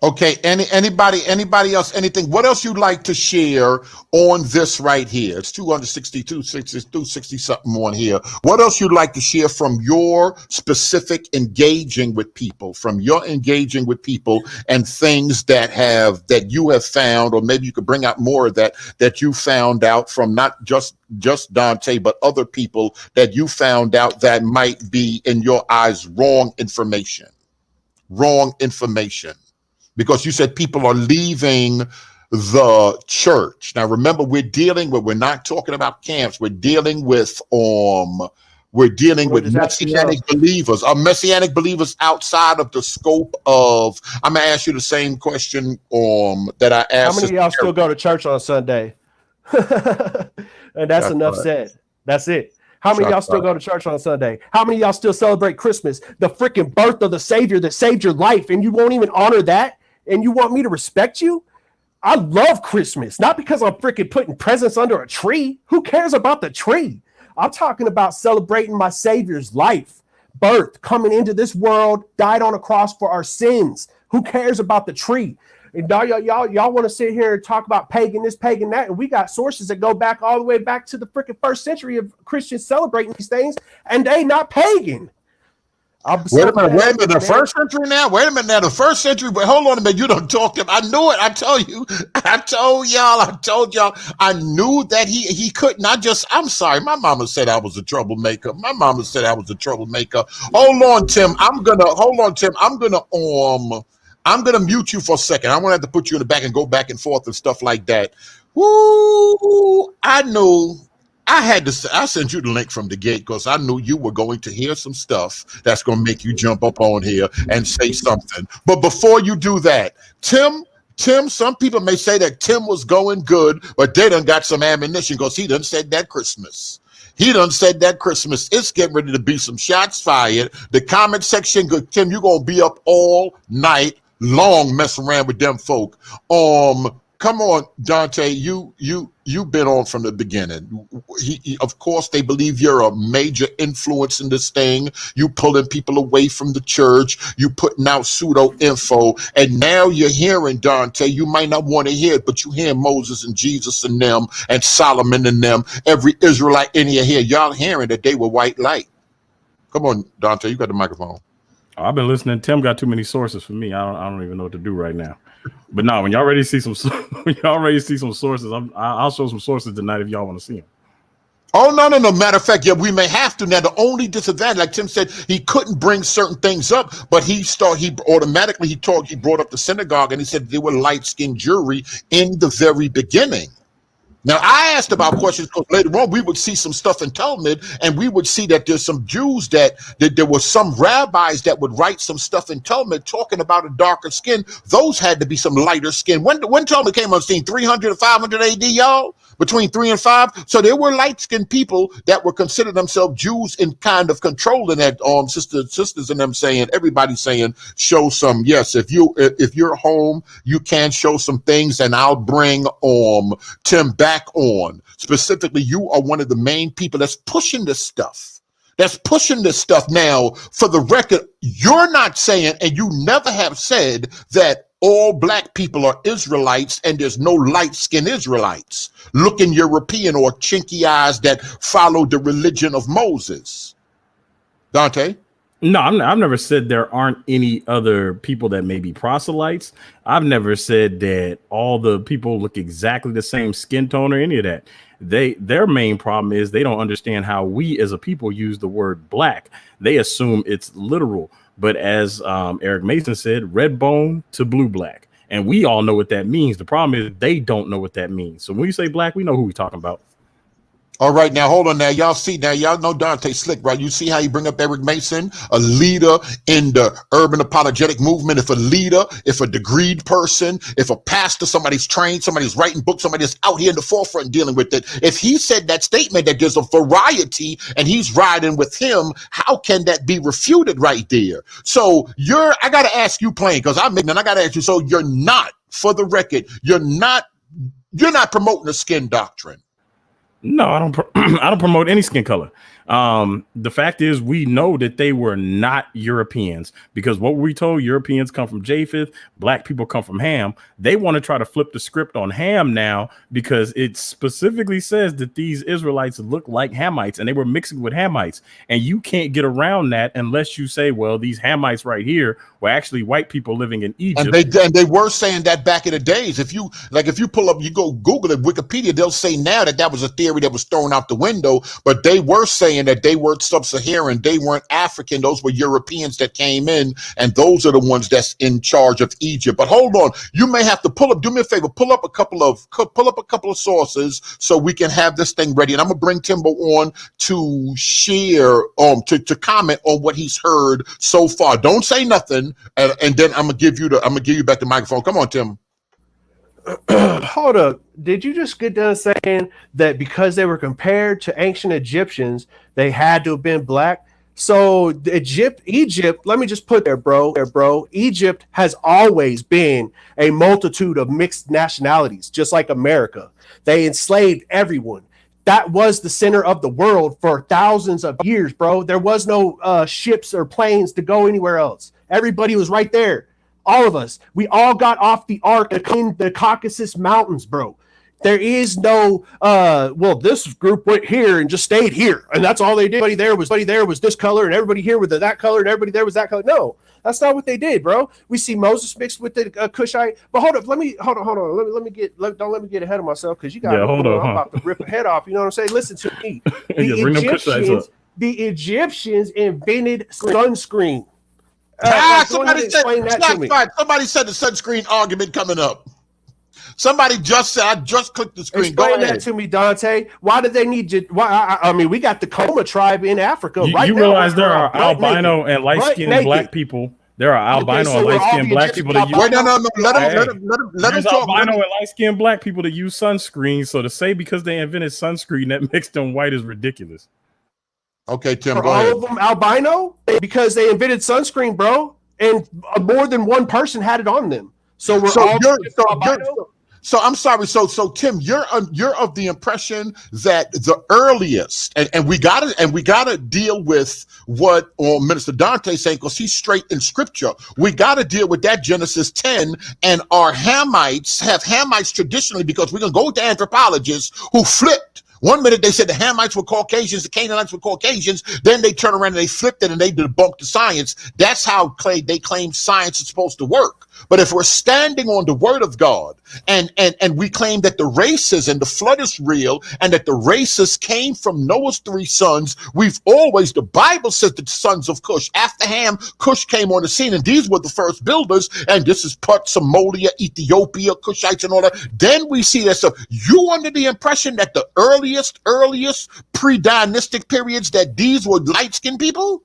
Okay, anybody else, anything? What else you'd like to share on this right here? It's 262, 60 something on here. What else you'd like to share from your specific engaging with people, and things that you have found, or maybe you could bring out more of that you found out from not just Dante, but other people that you found out that might be, in your eyes, wrong information. Because you said people are leaving the church. Now, remember, we're not talking about camps. We're dealing with messianic believers. Are messianic believers outside of the scope of? I'm gonna ask you the same question that I asked. How many of y'all still go to church on Sunday? And that's enough said. That's it. How many of y'all still go to church on Sunday? How many of y'all still celebrate Christmas, the freaking birth of the Savior that saved your life, and you won't even honor that? And you want me to respect you? I love Christmas, not because I'm freaking putting presents under a tree. Who cares about the tree? I'm talking about celebrating my Savior's life, birth, coming into this world, died on a cross for our sins. Who cares about the tree? And y'all want to sit here and talk about pagan this, pagan that, and we got sources that go back all the way back to the freaking first century of Christians celebrating these things, and they not pagan. Wait a minute, the first century now? Wait a minute now, the first century, but hold on a minute, you don't talk to him. I knew it, I told y'all, I knew that he couldn't, I'm sorry, my mama said I was a troublemaker. Hold on, Tim, I'm gonna mute you for a second. I won't have to put you in the back and go back and forth and stuff like that. Woo, I knew. I sent you the link from the gate because I knew you were going to hear some stuff that's going to make you jump up on here and say something. But before you do that, Tim, some people may say that Tim was going good, but they done got some ammunition because he done said that Christmas. It's getting ready to be some shots fired. The comment section, good Tim, you're going to be up all night long messing around with them folk. Come on, Dante, you've been on from the beginning. Of course, they believe you're a major influence in this thing. You pulling people away from the church. You putting out pseudo info, and now you're hearing, Dante. You might not want to hear it, but you hear Moses and Jesus and them and Solomon and them. Every Israelite in your here, y'all hearing that they were white light. Come on, Dante, you got the microphone. I've been listening. Tim got too many sources for me. I don't even know what to do right now. But no, when y'all ready to see some sources, I'll show some sources tonight if y'all want to see them. Oh, no. Matter of fact, yeah, we may have to. Now, the only disadvantage, like Tim said, he couldn't bring certain things up, but he brought up the synagogue, and he said there were light-skinned Jewry in the very beginning. Now, I asked about questions because later on we would see some stuff in Talmud, and we would see that there's some Jews that there were some rabbis that would write some stuff in Talmud talking about a darker skin. Those had to be some lighter skin. When Talmud came on scene, 300 to 500 AD, y'all? Between 3 and 5. So there were light-skinned people that were considered themselves Jews and kind of controlling that. Sisters and them saying, everybody saying, show some. Yes, if you're home, you can show some things, and I'll bring Tim back on. Specifically, you are one of the main people that's pushing this stuff. Now, for the record, you're not saying, and you never have said, that all black people are Israelites and there's no light-skinned Israelites looking European or chinky eyes that follow the religion of Moses. Dante? No, I've never said there aren't any other people that may be proselytes. I've never said that all the people look exactly the same skin tone or any of that. Their main problem is they don't understand how we as a people use the word black. They assume it's literal. But as Eric Mason said, red bone to blue black. And we all know what that means. The problem is they don't know what that means. So when we say black, we know who we're talking about. All right, now hold on. Now y'all see. Now y'all know Dante slick, right? You see how you bring up Eric Mason, a leader in the urban apologetic movement. If a leader, if a degreed person, if a pastor, somebody's trained, somebody's writing books, somebody's out here in the forefront dealing with it. If he said that statement that there's a variety and he's riding with him, how can that be refuted right there? So I got to ask you plain because I got to ask you. So you're not, for the record, you're not promoting a skin doctrine. No, I don't. I don't promote any skin color. The fact is, we know that they were not Europeans because what we told, Europeans come from Japheth, black people come from Ham. They want to try to flip the script on Ham now because it specifically says that these Israelites look like Hamites and they were mixing with Hamites. And you can't get around that unless you say, well, these Hamites right here were actually white people living in Egypt. And they were saying that back in the days. If you pull up, you go Google it, Wikipedia, they'll say now that was a theory that was thrown out the window, but they were saying that they weren't sub-Saharan, they weren't African, those were Europeans that came in, and those are the ones that's in charge of Egypt. But hold on, you may have to do me a favor, pull up a couple of sources so we can have this thing ready. And I'm gonna bring Timbo on to share, to comment on what he's heard so far. Don't say nothing, and then I'm gonna give you back the microphone. Come on, Tim. Hold up. Did you just get done saying that because they were compared to ancient Egyptians, they had to have been black? So Egypt, let me just put there, bro. Egypt has always been a multitude of mixed nationalities, just like America. They enslaved everyone. That was the center of the world for thousands of years, bro. There was no ships or planes to go anywhere else. Everybody was right there. All of us. We all got off the ark in the Caucasus Mountains, bro. There is no well, this group went here and just stayed here, and that's all they did. Everybody there was this color, and everybody here was that color, and everybody there was that color. No, that's not what they did, bro. We see Moses mixed with the Cushite. But hold on. Let me get don't let me get ahead of myself, because you got I'm about to rip a head off. You know what I'm saying? Listen to me. The Egyptians invented sunscreen. Somebody said the sunscreen argument coming up. Somebody just said, I just clicked the screen. Explain that to me, Dante. Why did they need you? I mean, we got the Coma tribe in Africa. You realize there are albino and light-skinned black people. There are albino and light-skinned black people that use. Wait, no. Let them talk. Albino and light-skinned black people that use sunscreen. So to say because they invented sunscreen that makes them white is ridiculous. Okay, Tim, go ahead. All of them albino because they invented sunscreen, bro, and more than one person had it on them. So albino. So I'm sorry. So Tim, you're of the impression that the earliest, and we gotta deal with what Minister Dante saying, because he's straight in scripture. We gotta deal with that Genesis 10, and our Hamites have Hamites traditionally, because we're gonna go to anthropologists who flipped. One minute they said the Hamites were Caucasians, the Canaanites were Caucasians. Then they turn around and they flipped it and they debunked the science. That's how they claim science is supposed to work. But if we're standing on the word of God and we claim that the racism, the flood is real, and that the racists came from Noah's 3 sons, the Bible says the sons of Cush. After Ham, Cush came on the scene, and these were the first builders. And this is Put, Somalia, Ethiopia, Cushites, and all that. Then we see that stuff. You under the impression that the earliest pre-dynastic periods that these were light-skinned people?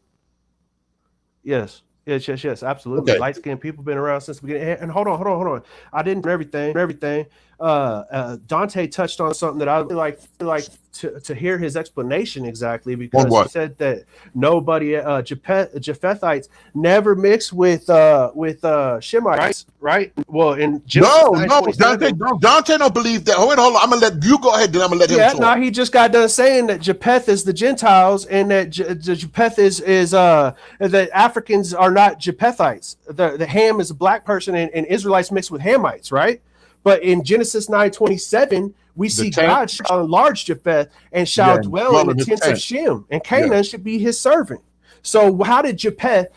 Yes, absolutely. Okay. Light-skinned people been around since the beginning. And hold on. I didn't everything. Dante touched on something that I would like to hear his explanation exactly, because he said that nobody Japhetites never mixed with Shemites, right? Well, in Genesis Dante don't believe that. Hold on. I'm gonna let you go ahead, then I'm gonna let him talk. No, he just got done saying that Japheth is the Gentiles, and that Japheth is that Africans are not Japhethites. The Ham is a black person, and Israelites mixed with Hamites, right? But in Genesis 9:27, we see God shall enlarge Japheth and shall dwell in the tents of Shem, and Canaan should be his servant. So how did you get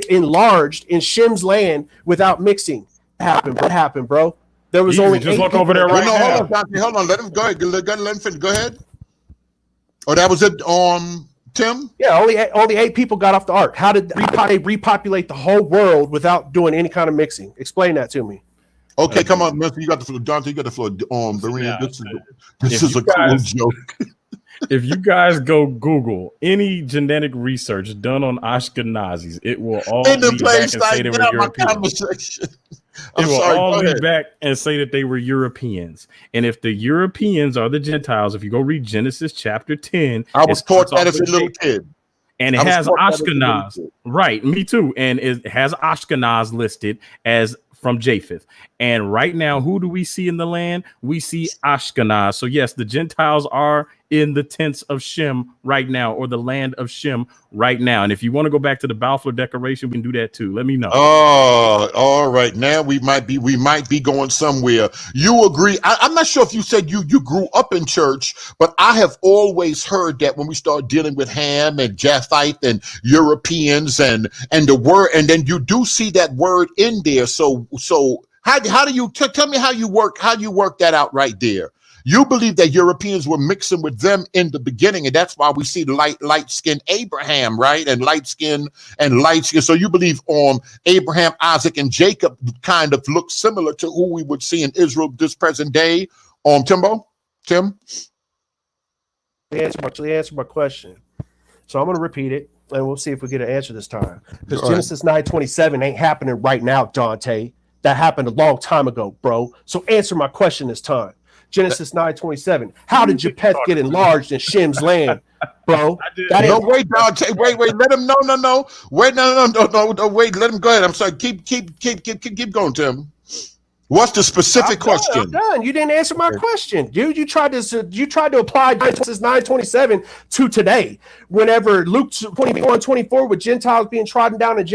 enlarged in Shem's land without mixing? What happened, bro? There was only just look over there right now. Hold on, let him go ahead. Let him finish. Go ahead. Oh, that was it. Tim? Yeah, only 8 people got off the ark. How did they repopulate the whole world without doing any kind of mixing? Explain that to me. Okay, come on, Mister. You got the floor. Dante, you got the floor. Berean, this is a cool joke. If you guys go Google any genetic research done on Ashkenazis, it will all be back and say they were Europeans. It will all be back and say that they were Europeans. And if the Europeans are the Gentiles, if you go read Genesis chapter 10, I was taught that as a little kid. And it has Ashkenaz. Right, me too. And it has Ashkenaz listed as from Japheth. And right now, who do we see in the land? We see Ashkenaz. So yes, the Gentiles are in the tents of Shem right now, or the land of Shem right now. And if you want to go back to the Balfour Declaration, we can do that too. Let me know. Oh, all right. Now we might be going somewhere. You agree? I'm not sure if you said you grew up in church, but I have always heard that when we start dealing with Ham and Japheth and Europeans and the word, and then you do see that word in there. So how do you tell me how you work that out right there? You believe that Europeans were mixing with them in the beginning, and that's why we see light-skinned Abraham, right? And light skin. So you believe Abraham, Isaac, and Jacob kind of look similar to who we would see in Israel this present day. Timbo? Tim? Answer my question. So I'm going to repeat it, and we'll see if we get an answer this time. Because Genesis 9:27 ain't happening right now, Dante. That happened a long time ago, bro. So answer my question this time. Genesis 9:27. How did Japheth get enlarged in Shem's land, bro? Wait, Dante. Wait. Let him. No. Wait, no. Wait, let him go ahead. I'm sorry. Keep going, Tim. What's the specific question? I'm done. You didn't answer my question, dude. You tried to apply Genesis 9:27 to today. Whenever Luke 21:24 with Gentiles being trodden down in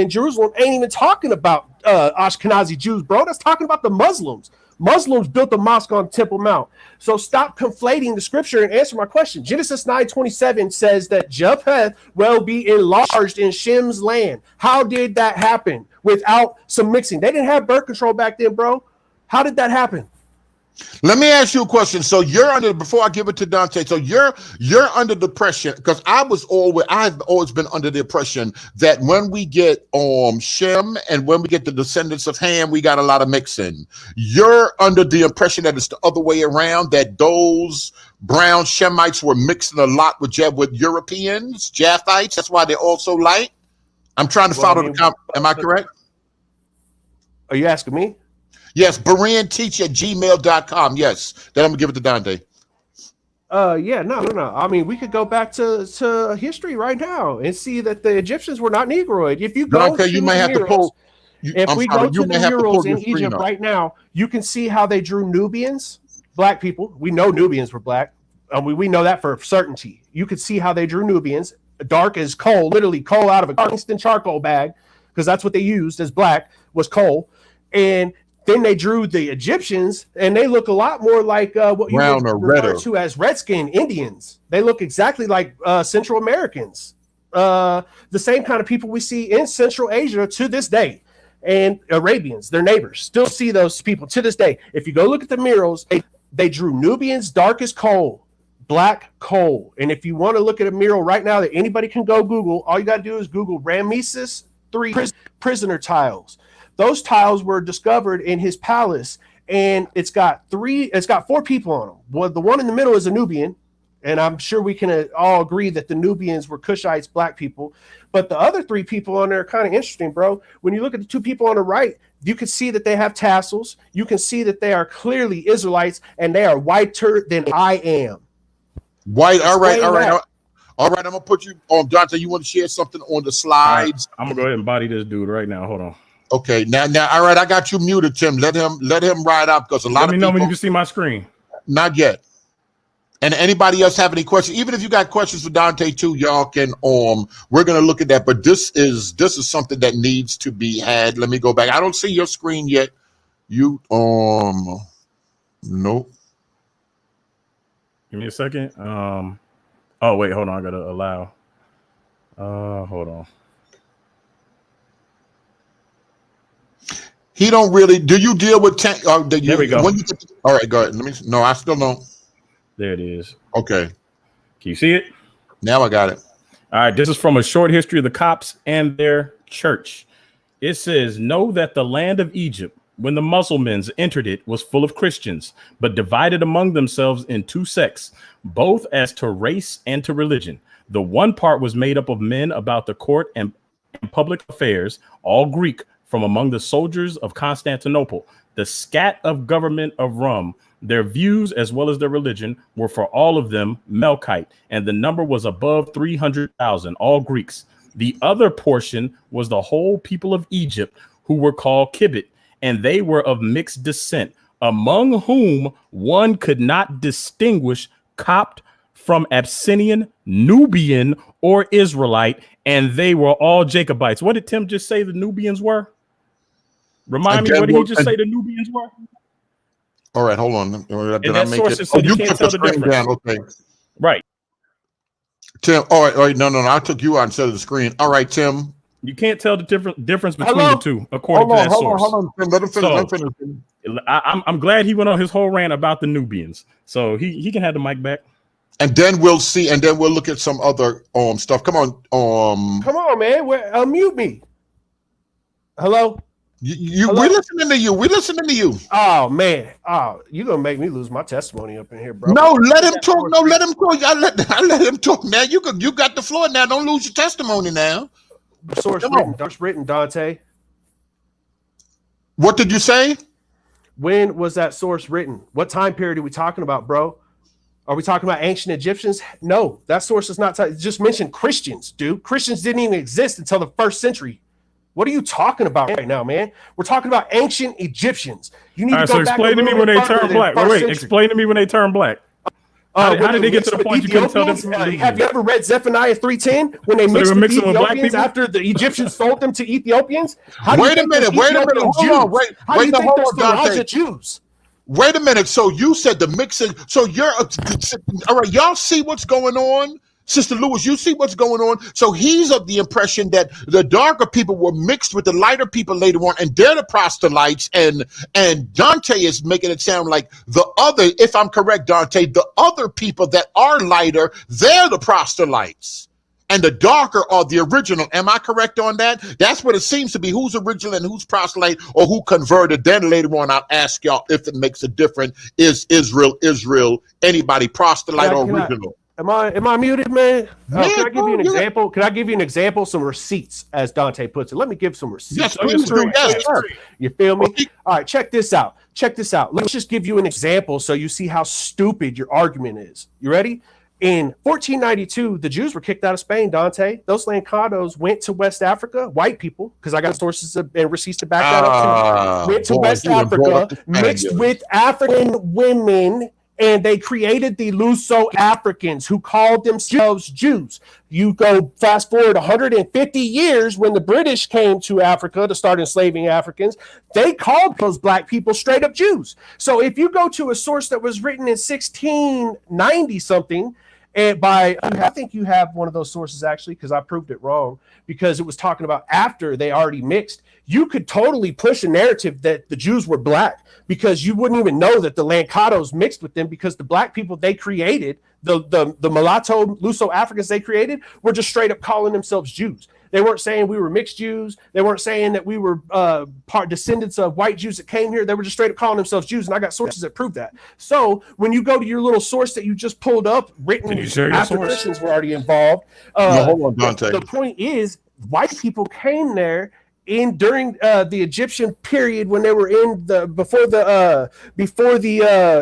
Jerusalem ain't even talking about Ashkenazi Jews, bro. That's talking about the Muslims. Muslims built a mosque on Temple Mount. So stop conflating the scripture and answer my question. Genesis 9:27 says that Japheth will be enlarged in Shem's land. How did that happen without some mixing? They didn't have birth control back then, bro. How did that happen? Let me ask you a question. So you're under, before I give it to Dante, so you're under the impression, because I've always been under the impression that when we get Shem and when we get the descendants of Ham, we got a lot of mixing. You're under the impression that it's the other way around, that those brown Shemites were mixing a lot with Europeans, Japhites. That's why they're also light. I'm trying to follow the comment. Am I correct? Are you asking me? Yes, BereanTeach@gmail.com. Yes. Then I'm gonna give it to Dante. Yeah, no. I mean, we could go back to history right now and see that the Egyptians were not Negroid. If you go Dante, you may have to pull. If we go to the murals in Egypt right now, you can see how they drew Nubians, black people. We know Nubians were black. We know that for certainty. You could see how they drew Nubians, dark as coal, literally coal out of a Kingston charcoal bag, because that's what they used as black was coal. And then they drew the Egyptians, and they look a lot more like what you would refer to as redskin Indians. They look exactly like Central Americans, the same kind of people we see in Central Asia to this day. And Arabians, their neighbors, still see those people to this day. If you go look at the murals, they drew Nubians dark as coal, black coal. And if you want to look at a mural right now that anybody can go Google, all you got to do is Google Ramesses III prisoner tiles. Those tiles were discovered in his palace, and it's got 4 people on them. Well, the one in the middle is a Nubian, and I'm sure we can all agree that the Nubians were Cushites, black people. But the other 3 people on there are kind of interesting, bro. When you look at the 2 people on the right, you can see that they have tassels. You can see that they are clearly Israelites, and they are whiter than I am. White. All right. I'm gonna put you on, Dante. You want to share something on the slides? Right, I'm gonna go ahead and body this dude right now. Hold on. Okay, now, all right, I got you muted, Tim. Let him ride up, because a lot of people. Let me know when you can see my screen. Not yet. And anybody else have any questions? Even if you got questions for Dante too, y'all can. We're gonna look at that. But this is something that needs to be had. Let me go back. I don't see your screen yet. You nope. Give me a second. Oh wait, hold on. I gotta allow. Hold on. He don't really. Do you deal with? There we go. All right, go ahead. No, I still don't. There it is. Okay. Can you see it? Now I got it. All right. This is from A Short History of the Copts and Their Church. It says, "Know that the land of Egypt, when the Mussulmans entered it, was full of Christians, but divided among themselves in 2 sects, both as to race and to religion. The one part was made up of men about the court and public affairs, all Greek, from among the soldiers of Constantinople, the scat of government of Rome. Their views as well as their religion were for all of them Melkite, and the number was above 300,000, all Greeks. The other portion was the whole people of Egypt, who were called Kibbut, and they were of mixed descent, among whom one could not distinguish Copt from Abyssinian, Nubian, or Israelite, and they were all Jacobites." What did Tim just say the Nubians were? Remind me, what did he just say the Nubians were? All right, hold on. Did that source said you can't tell the difference. Down. Okay. Right. Tim, all right. No. I took you out instead of the screen. All right, Tim. You can't tell the difference between the two, according to that source. Hold on. Tim, let him finish. I'm glad he went on his whole rant about the Nubians. So he can have the mic back. And then we'll see, and then we'll look at some other stuff. Come on. Come on, man. Unmute me. Hello? We're listening to you. We're listening to you. Oh man. Oh, you're gonna make me lose my testimony up in here, bro. No, let him talk. No, let him talk. I let him talk now. You got the floor now. Don't lose your testimony now. Source written, Dante. What did you say? When was that source written? What time period are we talking about, bro? Are we talking about ancient Egyptians? No, that source is not. Just mentioned Christians, dude. Christians didn't even exist until the 1st century. What are you talking about right now, man? We're talking about ancient Egyptians. You need All to right, go so back explain to me when they turn black. Wait, explain to me when they turn black. How did they get to the point you couldn't tell them? Have you ever read Zephaniah 3:10 when they mixed with the Ethiopians after the Egyptians sold them to Ethiopians? Wait a minute, hold on, wait. How do you think they're still Raja Jews? Wait a minute. So you said the mixing. So you're all right. Y'all see what's going on, Sister Lewis? You see what's going on. So he's of the impression that the darker people were mixed with the lighter people later on, and they're the proselytes. And Dante is making it sound like the other. If I'm correct, Dante, the other people that are lighter, they're the proselytes. And the darker are the original. Am I correct on that? That's what it seems to be. Who's original and who's proselyte or who converted. Then later on, I'll ask y'all if it makes a difference. Is Israel, anybody proselyte or original? Am I muted, man? Can I give you an example? Can I give you an example? Some receipts, as Dante puts it. Let me give some receipts. Yes, please do. Yes. You feel me? All right, check this out. Let's just give you an example so you see how stupid your argument is. You ready? In 1492, the Jews were kicked out of Spain, Dante. Those Lancados went to West Africa, white people, because I got sources and receipts to back that up too. Went to West Africa, mixed with African women, and they created the Luso-Africans who called themselves Jews. You go fast forward 150 years when the British came to Africa to start enslaving Africans, they called those black people straight up Jews. So if you go to a source that was written in 1690 something, and I think you have one of those sources actually, because I proved it wrong, because it was talking about after they already mixed. You could totally push a narrative that the Jews were black because you wouldn't even know that the Lancados mixed with them, because the black people they created, the mulatto Luso Africans they created, were just straight up calling themselves Jews. They weren't saying we were mixed Jews. They weren't saying that we were descendants of white Jews that came here. They were just straight up calling themselves Jews, and I got sources that prove that. So when you go to your little source that you just pulled up, written after Christians were already involved, hold on, Dante. The point is, white people came there during the Egyptian period when they were before the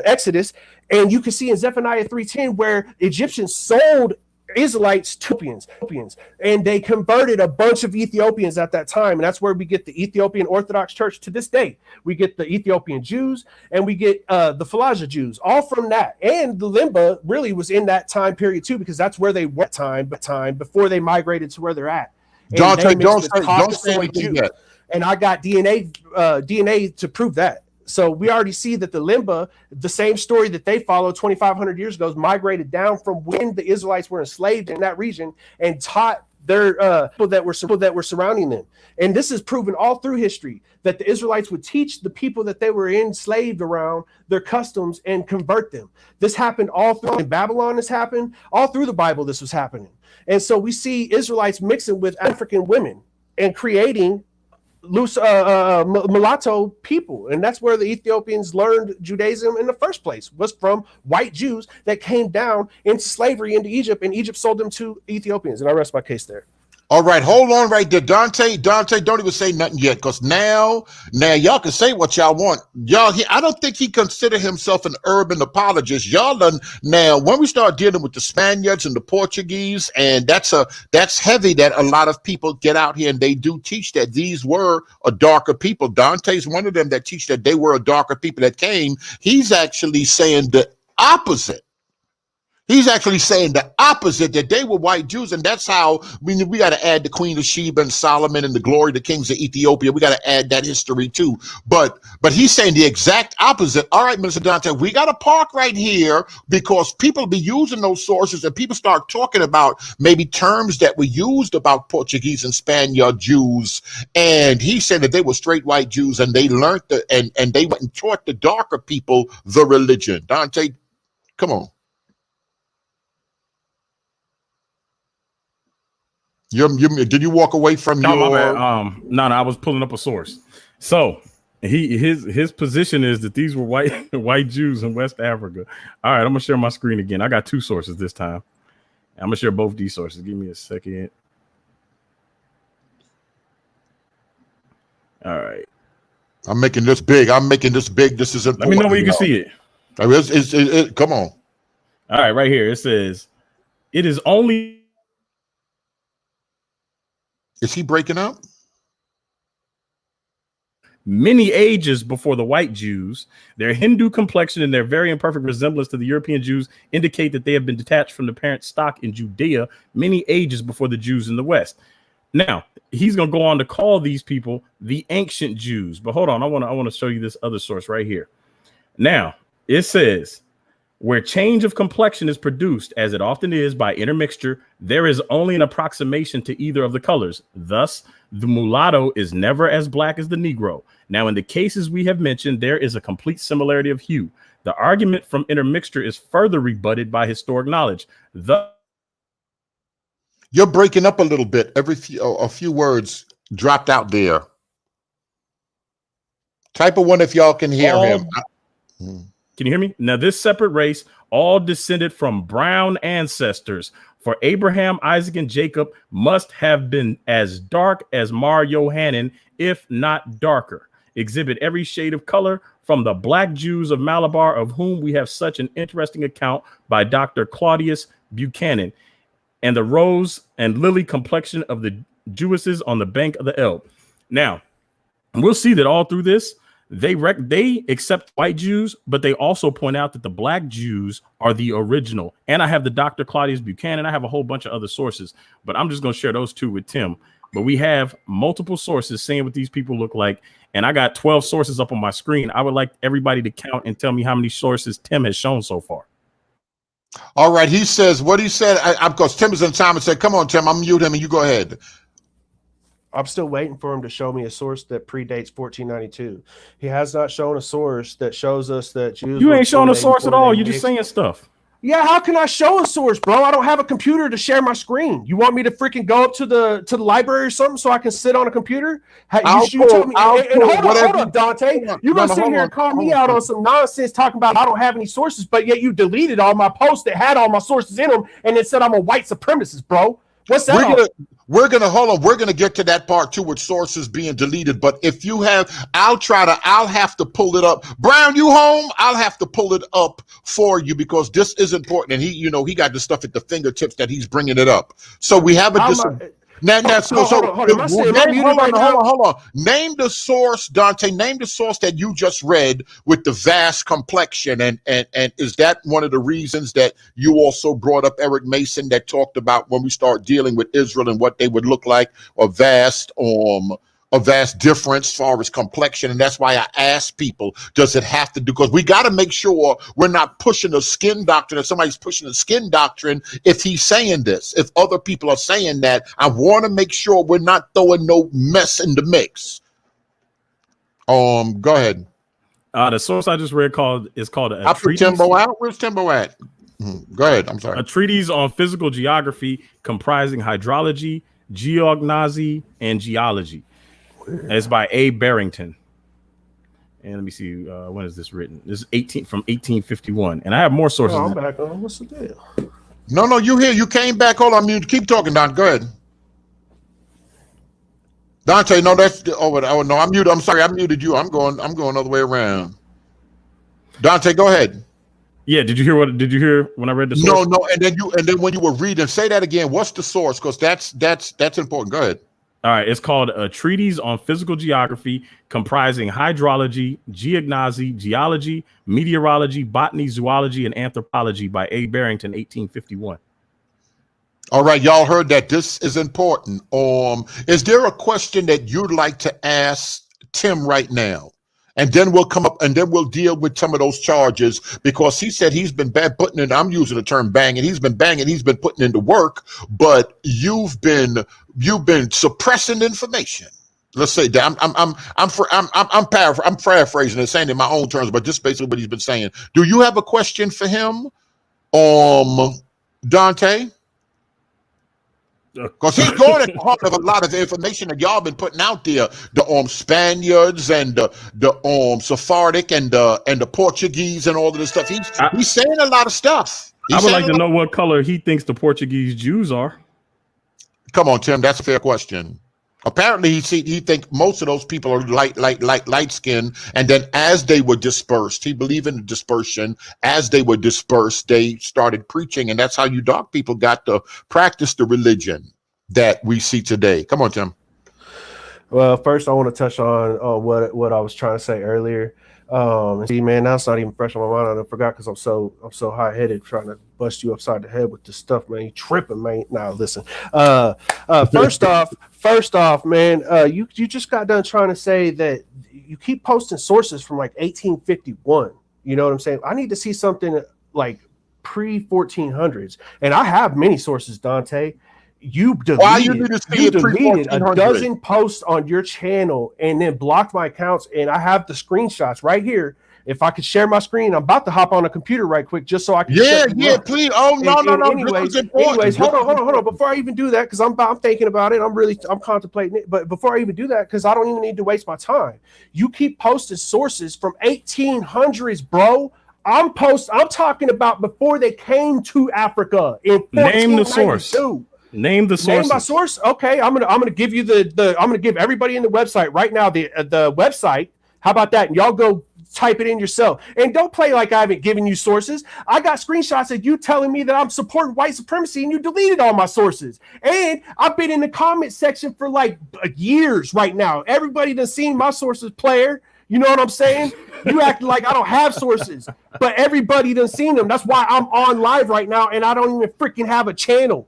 Exodus, and you can see in Zephaniah 3:10 where Egyptians sold Israelites to Ethiopians, and they converted a bunch of Ethiopians at that time, and that's where we get the Ethiopian Orthodox Church to this day. We get the Ethiopian Jews, and we get the Falaja Jews, all from that. And the Limba really was in that time period too, because that's where they went time before they migrated to where they're at. Dante, don't say anything yet. And I got DNA to prove that. So we already see that the Limba, the same story that they followed 2,500 years ago, migrated down from when the Israelites were enslaved in that region and taught their people that were surrounding them. And this is proven all through history that the Israelites would teach the people that they were enslaved around their customs and convert them. This happened all through in Babylon. This happened all through the Bible. This was happening. And so we see Israelites mixing with African women and creating mulatto people, and that's where the Ethiopians learned Judaism in the first place, was from white Jews that came down into slavery into Egypt, and Egypt sold them to Ethiopians. And I rest my case there. All right, hold on right there, Dante, don't even say nothing yet, because now y'all can say what y'all want. I don't think he considered himself an urban apologist. Y'all done now. When we start dealing with the Spaniards and the Portuguese, and that's heavy. That a lot of people get out here and they do teach that these were a darker people. Dante's one of them that teach that they were a darker people that came. He's actually saying the opposite. He's actually saying the opposite, that they were white Jews, and that's how we got to add the Queen of Sheba and Solomon and the glory of the kings of Ethiopia. We got to add that history too. But he's saying the exact opposite. All right, Mr. Dante, we got to park right here, because people be using those sources and people start talking about maybe terms that were used about Portuguese and Spaniard Jews. And he said that they were straight white Jews, and they learned and they went and taught the darker people the religion. Dante, come on. Did you walk away from your? No, I was pulling up a source. So his position is that these were white Jews in West Africa. All right, I'm gonna share my screen again. I got two sources this time. I'm gonna share both these sources. Give me a second. All right. I'm making this big. This is important. Let me know where you can see it. Come on. All right, right here. It says, it is only. Is he breaking up? many ages before the white Jews. Their Hindu complexion and their very imperfect resemblance to the European Jews indicate that they have been detached from the parent stock in Judea many ages before the Jews in the West. Now, he's going to go on to call these people the ancient Jews. But hold on, I want to show you this other source right here. Now, it says, where change of complexion is produced, as it often is by intermixture, there is only an approximation to either of the colors. Thus, the mulatto is never as black as the Negro. Now, in the cases we have mentioned, there is a complete similarity of hue. The argument from intermixture is further rebutted by historic knowledge. You're breaking up a little bit. A few words dropped out there. Type of one if y'all can hear him. Can you hear me? Now, this separate race all descended from brown ancestors. For Abraham, Isaac, and Jacob must have been as dark as Mar Yohanan, if not darker. Exhibit every shade of color from the black Jews of Malabar, of whom we have such an interesting account by Dr. Claudius Buchanan, and the rose and lily complexion of the Jewesses on the bank of the Elbe. Now, we'll see that all through this, they accept white Jews, but they also point out that the black Jews are the original. And I have the Dr. Claudius Buchanan. I have a whole bunch of other sources, but I'm just going to share those two with Tim. But we have multiple sources saying what these people look like. And I got 12 sources up on my screen. I would like everybody to count and tell me how many sources Tim has shown so far. All right. He says what he said. Because Tim is in time and said, come on, Tim, I'm mute him and you go ahead. I'm still waiting for him to show me a source that predates 1492. He has not shown a source that shows us that Jews. You ain't showing a source at all. You're just saying stuff. Yeah, how can I show a source, bro? I don't have a computer to share my screen. You want me to freaking go up to the library or something so I can sit on a computer? You tell me. Hold on, Dante. You're gonna sit here and call me out on some nonsense talking about I don't have any sources, but yet you deleted all my posts that had all my sources in them, and it said I'm a white supremacist, bro. What's that? We're gonna get to that part too with sources being deleted. But if you have, I'll have to pull it up. Brown, you home? I'll have to pull it up for you because this is important. And he got the stuff at the fingertips that he's bringing it up. So we have a hold on. Name the source, Dante. Name the source that you just read with the vast complexion, and is that one of the reasons that you also brought up Eric Mason that talked about when we start dealing with Israel and what they would look like, a vast difference as far as complexion? And that's why I ask people, does it have to do, because we got to make sure we're not pushing a skin doctrine. If somebody's pushing a skin doctrine, if he's saying this, if other people are saying that, I want to make sure we're not throwing no mess in the mix. Go ahead. The source I just read is called a treatise. Timbo out? Where's Timbo at? Go ahead. I'm sorry. A treatise on physical geography comprising hydrology, geognosy, and geology. It's by A. Barrington. And let me see, when is this written? This is from 1851. And I have more sources. I'm back on. What's the deal? No, you here. You came back. Hold on. Keep talking, Don. Go ahead. Dante, no, that's no, I'm muted. I'm sorry, I muted you. I'm going all the way around. Dante, go ahead. Yeah, did you hear when I read the source? No, and then when you were reading, say that again. What's the source? Because that's important. Go ahead. All right, it's called A Treatise on Physical Geography, comprising hydrology, geognosy, geology, meteorology, botany, zoology, and anthropology by A. Barrington, 1851. All right, y'all heard that. This is important. Is there a question that you'd like to ask Tim right now? And then we'll come up and then we'll deal with some of those charges, because he said he's been putting in, I'm using the term banging. He's been putting into work, but you've been suppressing information. Let's say that I'm paraphrasing and saying in my own terms, but just basically what he's been saying. Do you have a question for him, Dante? Because he's going at the heart of a lot of the information that y'all been putting out there. The Spaniards and the Sephardic and the Portuguese and all of this stuff. He's saying a lot of stuff. I would like to know what color he thinks the Portuguese Jews are. Come on, Tim. That's a fair question. Apparently, he think most of those people are light skin, and then as they were dispersed, he believed in the dispersion. As they were dispersed, they started preaching, and that's how you dark people got to practice the religion that we see today. Come on, Tim. Well, first I want to touch on what I was trying to say earlier. See, man, that's not even fresh on my mind. I forgot because I'm so high headed trying to bust you upside the head with this stuff, man. You tripping, man. Now listen. First off, man, you just got done trying to say that you keep posting sources from like 1851. You know what I'm saying? I need to see something like pre 1400s, and I have many sources, Dante. Why you need to see You it pre deleted a 1400? dozen posts on your channel and then blocked my accounts, and I have the screenshots right here. If I could share my screen, I'm about to hop on a computer right quick just so I can shut you up. Please. Oh no, no, And no. This is important. hold on. Before I even do that, because I'm thinking about it, I'm contemplating it. But before I even do that, because I don't even need to waste my time. You keep posting sources from 1800s, bro. I'm talking about before they came to Africa in 1492. Name the source. Name the source. Name my source. Okay, I'm gonna give you I'm gonna give everybody in the website right now the website. How about that? And y'all go type it in yourself. And don't play like I haven't given you sources. I got screenshots of you telling me that I'm supporting white supremacy, and you deleted all my sources. And I've been in the comment section for like years right now. Everybody done seen my sources, player. You know what I'm saying? You acting like I don't have sources, but everybody done seen them. That's why I'm on live right now, and I don't even freaking have a channel.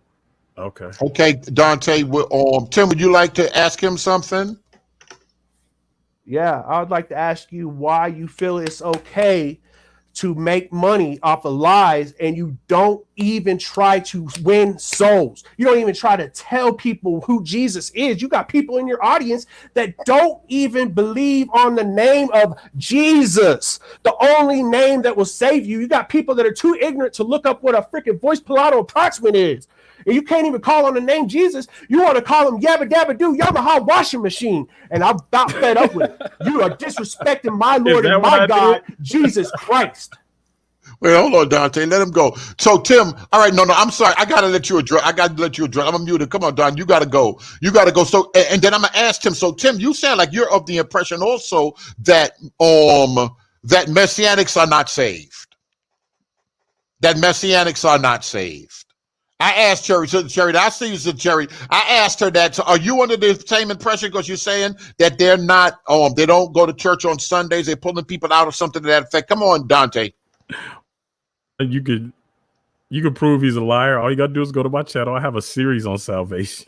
Okay, Dante. Tim, would you like to ask him something? Yeah, I would like to ask you why you feel it's okay to make money off of lies and you don't even try to win souls. You don't even try to tell people who Jesus is. You got people in your audience that don't even believe on the name of Jesus, the only name that will save you. You got people that are too ignorant to look up what a freaking voice Pilato approximant is. And you can't even call on the name Jesus. You want to call him Yabba Dabba Doo, Yamaha washing machine. And I'm about fed up with it. You are disrespecting my Lord and my God, Jesus Christ. Wait, hold on, Dante. Let him go. So, Tim, all right, no, I'm sorry. I got to let you address. I'm a muted. Come on, Don. You got to go. So, and then I'm going to ask Tim. So, Tim, you sound like you're of the impression also that that Messianics are not saved. That Messianics are not saved. I asked Cherry, I see you said Cherry. I asked her that. So are you under the same impression because you're saying that they're not, they don't go to church on Sundays, they're pulling people out or something to that effect? Come on, Dante. You could prove he's a liar. All you gotta do is go to my channel. I have a series on salvation.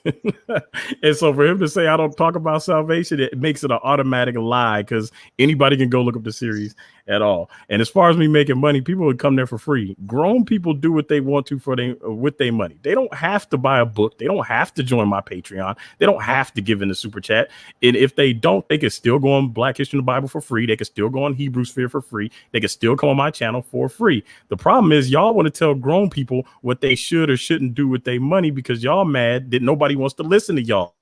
And so for him to say I don't talk about salvation, it makes it an automatic lie because anybody can go look up the series at all. And as far as me making money, people would come there for free. Grown people do what they want to with their money. They don't have to buy a book. They don't have to join my Patreon. They don't have to give in the super chat. And if they don't, they can still go on Black History in the Bible for free. They can still go on Hebrew Sphere for free. They can still come on my channel for free. The problem is y'all want to tell grown people what they should or shouldn't do with their money because y'all mad that nobody wants to listen to y'all.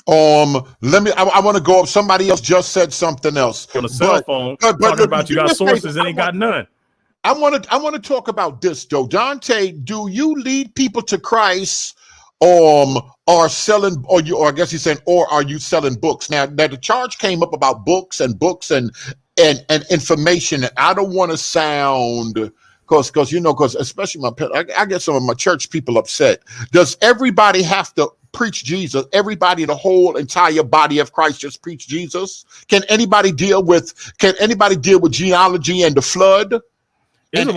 I want to go up. Somebody else just said something else on a cell phone, talking about you got sources and ain't got none. I want to talk about this though. Dante, do you lead people to Christ or selling, or I guess he's saying, or are you selling books? Now the charge came up about books and information, and I don't want to sound because especially I get some of my church people upset. Does everybody have to preach Jesus? Everybody, the whole entire body of Christ, just preach Jesus? Can anybody deal with genealogy and the flood? And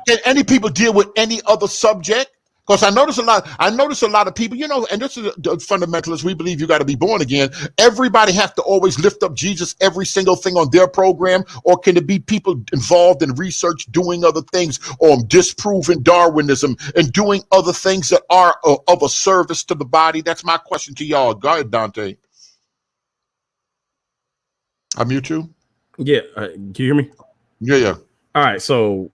can any people deal with any other subject? Because I notice a lot of people, and this is the fundamentalists, we believe you got to be born again. Everybody have to always lift up Jesus, every single thing on their program, or can it be people involved in research, doing other things, or disproving Darwinism and doing other things that are of a service to the body? That's my question to y'all. Go ahead, Dante. I mute you? Yeah. Can you hear me? Yeah. All right. So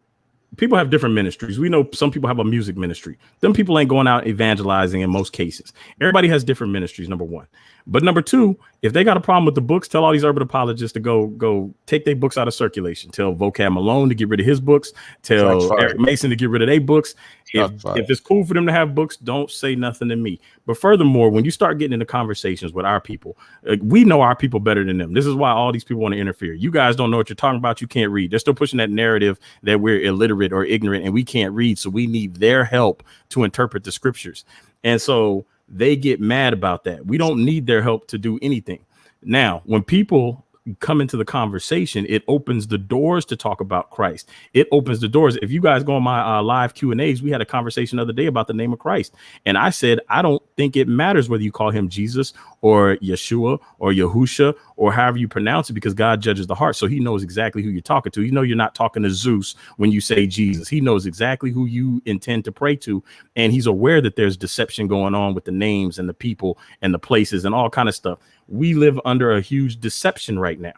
people have different ministries. We know some people have a music ministry. Them people ain't going out evangelizing in most cases. Everybody has different ministries, number one. But number two, if they got a problem with the books, tell all these urban apologists to go take their books out of circulation. Tell Vocab Malone to get rid of his books. Tell Eric Mason to get rid of their books. If it's cool for them to have books, don't say nothing to me. But furthermore, when you start getting into conversations with our people, we know our people better than them. This is why all these people want to interfere. You guys don't know what you're talking about. You can't read. They're still pushing that narrative that we're illiterate or ignorant and we can't read. So we need their help to interpret the scriptures. And so they get mad about that. We don't need their help to do anything. Now, when people come into the conversation, it opens the doors to talk about Christ. It opens the doors. If you guys go on my live Q&As, we had a conversation the other day about the name of Christ. And I said, I don't think it matters whether you call him Jesus or Yeshua or Yahusha or however you pronounce it, because God judges the heart. So he knows exactly who you're talking to. You know, you're not talking to Zeus when you say Jesus. He knows exactly who you intend to pray to. And he's aware that there's deception going on with the names and the people and the places and all kind of stuff. We live under a huge deception right now.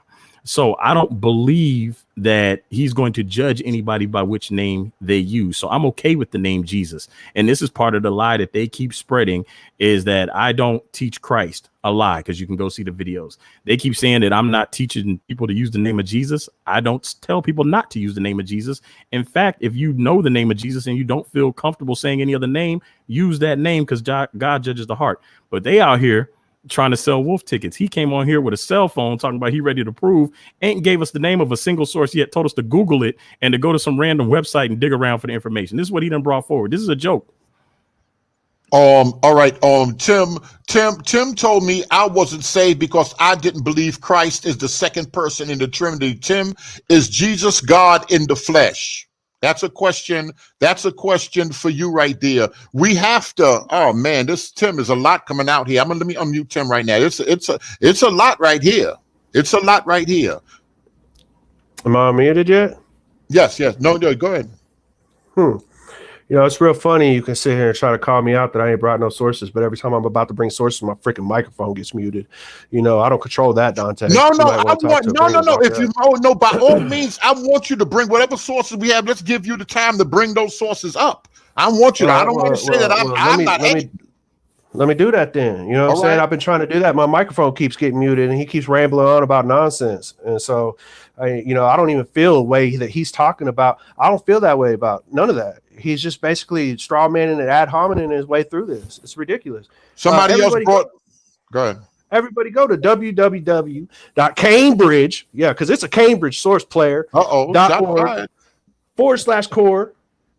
So I don't believe that he's going to judge anybody by which name they use. So I'm okay with the name Jesus. And this is part of the lie that they keep spreading, is that I don't teach Christ. A lie, because you can go see the videos. They keep saying that I'm not teaching people to use the name of Jesus. I don't tell people not to use the name of Jesus. In fact, if you know the name of Jesus and you don't feel comfortable saying any other name, use that name, because God judges the heart. But they out here trying to sell wolf tickets. He came on here with a cell phone talking about he ready to prove, ain't gave us the name of a single source yet, told us to Google it and to go to some random website and dig around for the information. This is what he done brought forward. This is a joke. All right. Tim told me I wasn't saved because I didn't believe Christ is the second person in the Trinity. Tim, is Jesus God in the flesh? That's a question. That's a question for you right there. We have to. Oh man, this Tim is a lot coming out here. Let me unmute Tim right now. It's a lot right here. It's a lot right here. Am I unmuted yet? Yes. No, go ahead. You know, it's real funny. You can sit here and try to call me out that I ain't brought no sources, but every time I'm about to bring sources, my freaking microphone gets muted. You know, I don't control that, Dante. No. If you no, by all means, I want you to bring whatever sources we have. Let's give you the time to bring those sources up. I want you to. I don't want to say that I'm not. Let me do that then. You know what I'm saying? I've been trying to do that. My microphone keeps getting muted and he keeps rambling on about nonsense. And so, I don't even feel the way that he's talking about. I don't feel that way about none of that. He's just basically straw manning and ad hominem his way through this. It's ridiculous. Somebody else brought. Go ahead. Everybody go to www.cambridge. Yeah, because it's a Cambridge source player. .org/core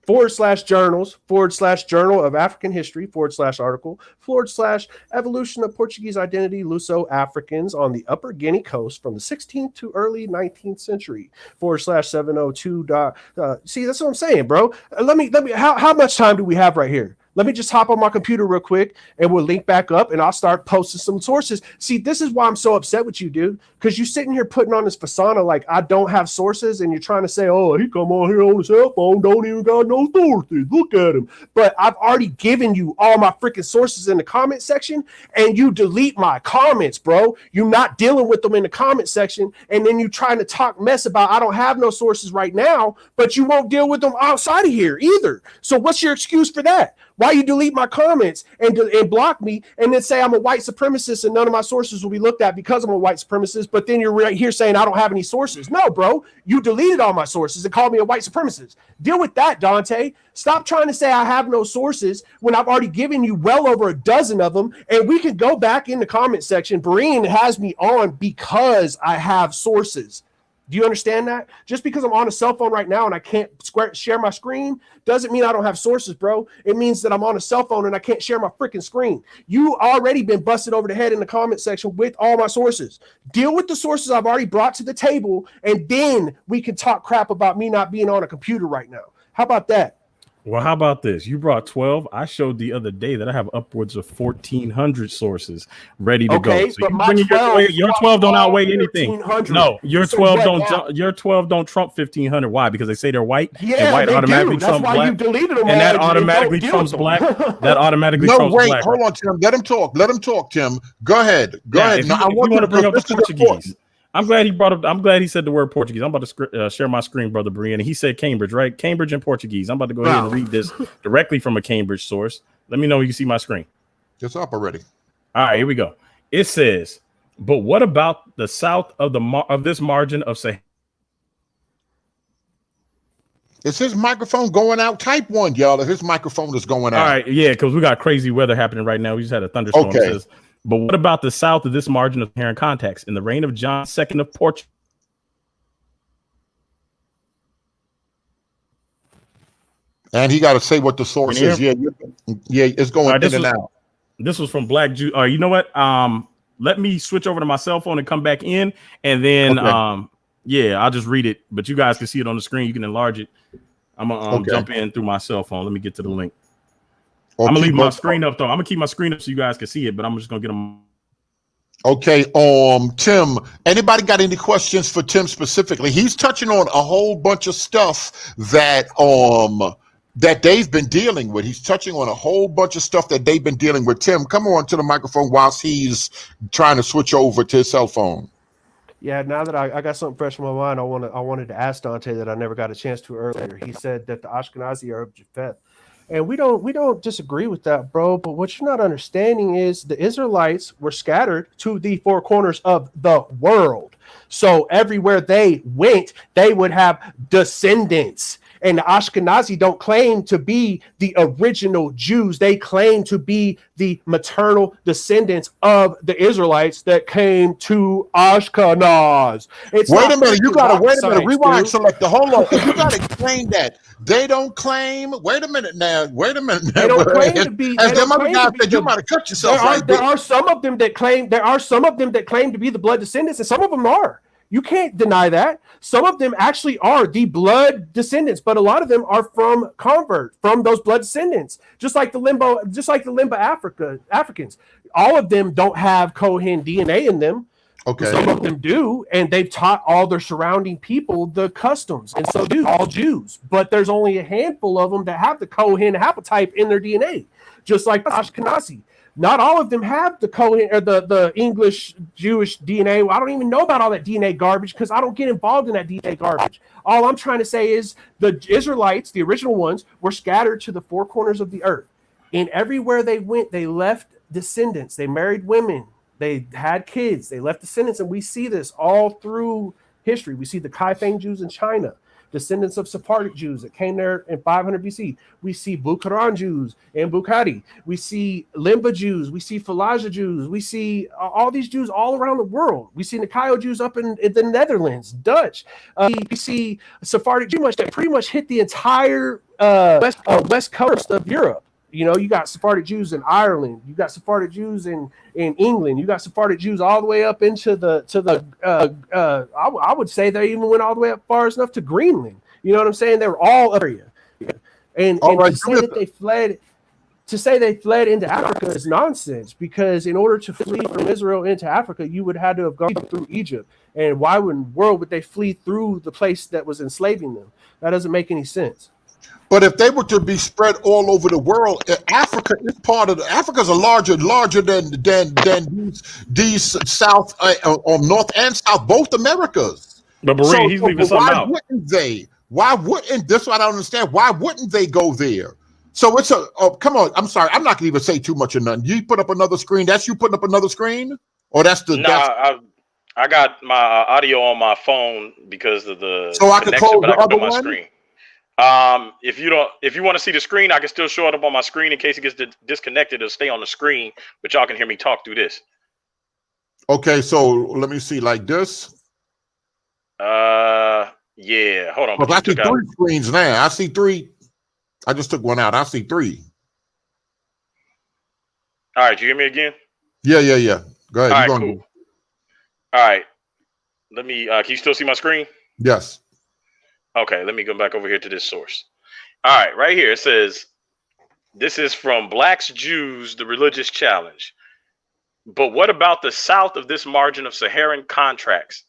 /journals/journal of African history /article /evolution of Portuguese identity Luso-Africans on the Upper Guinea coast from the 16th to early 19th century /702. See, that's what I'm saying, bro. Let me. How much time do we have right here? Let me just hop on my computer real quick and we'll link back up and I'll start posting some sources. See, this is why I'm so upset with you, dude, because you're sitting here putting on this persona like I don't have sources and you're trying to say, oh, he come on here on his cell phone, don't even got no sources. Look at him. But I've already given you all my freaking sources in the comment section and you delete my comments, bro. You're not dealing with them in the comment section and then you trying to talk mess about I don't have no sources right now, but you won't deal with them outside of here either. So what's your excuse for that? Why you delete my comments and block me and then say I'm a white supremacist and none of my sources will be looked at because I'm a white supremacist, but then you're right here saying I don't have any sources. No, bro, you deleted all my sources and called me a white supremacist. Deal with that, Dante. Stop trying to say I have no sources when I've already given you well over a dozen of them, and we can go back in the comment section. Breen has me on because I have sources. Do you understand that? Just because I'm on a cell phone right now and I can't share my screen doesn't mean I don't have sources, bro. It means that I'm on a cell phone and I can't share my freaking screen. You already been busted over the head in the comment section with all my sources. Deal with the sources I've already brought to the table, and then we can talk crap about me not being on a computer right now. How about that? Well, how about this? You brought 12. I showed the other day that I have upwards of 1,400 sources ready to go. So your 12 don't outweigh anything. No, your 12 don't trump 1,500. Why? Because they say they're white. Yeah, and white automatically trumps black. You deleted them, and that automatically trumps black. That automatically trumps black. Hold on, Tim. Let him talk. Tim. Go ahead. Go ahead. Now, I want to bring up the Portuguese. I'm glad he brought up. I'm glad he said the word Portuguese. I'm about to share my screen, Brother Brian. He said Cambridge, right? Cambridge and Portuguese. I'm about to go ahead and read this directly from a Cambridge source. Let me know when you see my screen. It's up already. All right, here we go. It says, but what about the south of this margin of Sahara? Is his microphone going out? Type 1, y'all, if his microphone is going out. All right, yeah, because we got crazy weather happening right now. We just had a thunderstorm. Okay. It says, but what about the south of this margin of Saharan contacts in the reign of John II of Portugal? And he got to say what the source is. Yeah, it's going in and out. This was from Black Jew. You know what? Let me switch over to my cell phone and come back in, and then yeah, I'll just read it. But you guys can see it on the screen. You can enlarge it. I'm gonna jump in through my cell phone. Let me get to the link. I'm gonna leave my screen up though. I'm gonna keep my screen up so you guys can see it, but I'm just gonna get them. Okay, Tim, anybody got any questions for Tim specifically? He's touching on a whole bunch of stuff that that they've been dealing with. He's touching on a whole bunch of stuff that they've been dealing with. Tim, come on to the microphone whilst he's trying to switch over to his cell phone. Yeah, now that I got something fresh in my mind, I wanted to ask Dante that I never got a chance to earlier. He said that the Ashkenazi are of Japheth. And we don't disagree with that, bro. But what you're not understanding is the Israelites were scattered to the four corners of the world. So everywhere they went, they would have descendants. And the Ashkenazi don't claim to be the original Jews. They claim to be the maternal descendants of the Israelites that came to Ashkenaz. Wait a minute. You got to wait a minute. Rewind, select the whole lot. You got to explain that. They don't claim. Wait a minute now. Wait a minute. Now. They don't claim to be. As them other guys said, you might have cut yourself. There are some of them that claim. There are some of them that claim to be the blood descendants, and some of them are. You can't deny that. Some of them actually are the blood descendants, but a lot of them are from convert, from those blood descendants. Just like the Limba Africans. All of them don't have Kohen DNA in them. Okay. Some of them do, and they've taught all their surrounding people the customs, and so do all Jews. But there's only a handful of them that have the Kohen haplotype in their DNA, just like Ashkenazi. Not all of them have the Kohen or the English Jewish DNA. I don't even know about all that DNA garbage because I don't get involved in that DNA garbage. All I'm trying to say is the Israelites, the original ones, were scattered to the four corners of the earth. And everywhere they went, they left descendants. They married women. They had kids. They left descendants. And we see this all through history. We see the Kaifeng Jews in China, descendants of Sephardic Jews that came there in 500 BC. We see Bukharan Jews in Bukhari. We see Limba Jews. We see Falaja Jews. We see all these Jews all around the world. We see Nikayo Jews up in the Netherlands, Dutch. We see Sephardic Jews that pretty much hit the entire west coast of Europe. You know, you got Sephardic Jews in Ireland. You got Sephardic Jews in England. You got Sephardic Jews all the way up into I would say they even went all the way up far enough to Greenland. You know what I'm saying? They were all area. And right, to say they fled into Africa is nonsense, because in order to flee from Israel into Africa, you would have to have gone through Egypt. And why in the world would they flee through the place that was enslaving them? That doesn't make any sense. But if they were to be spread all over the world, Africa is part of Africa's a larger than these South or North and South, both Americas. But Berean, he's leaving something out. Why wouldn't they? Why wouldn't this? What I don't understand. Why wouldn't they go there? So it's come on. I'm sorry. I'm not gonna even say too much or nothing. You put up another screen. That's you putting up another screen, or that's the? I got my audio on my phone because of the. So I can close the other one. Screen. If you want to see the screen, I can still show it up on my screen in case it gets disconnected. It'll stay on the screen, but y'all can hear me talk through this. Okay, so let me see, like this. Yeah, hold on. Well, I see three screens now. I see three. I just took one out. I see three. All right, you hear me again? Yeah. Go ahead. All right, cool. All right, let me. Can you still see my screen? Yes. Okay, let me go back over here to this source. All right, right here it says, this is from Blacks, Jews, the Religious Challenge. But what about the south of this margin of Saharan contacts?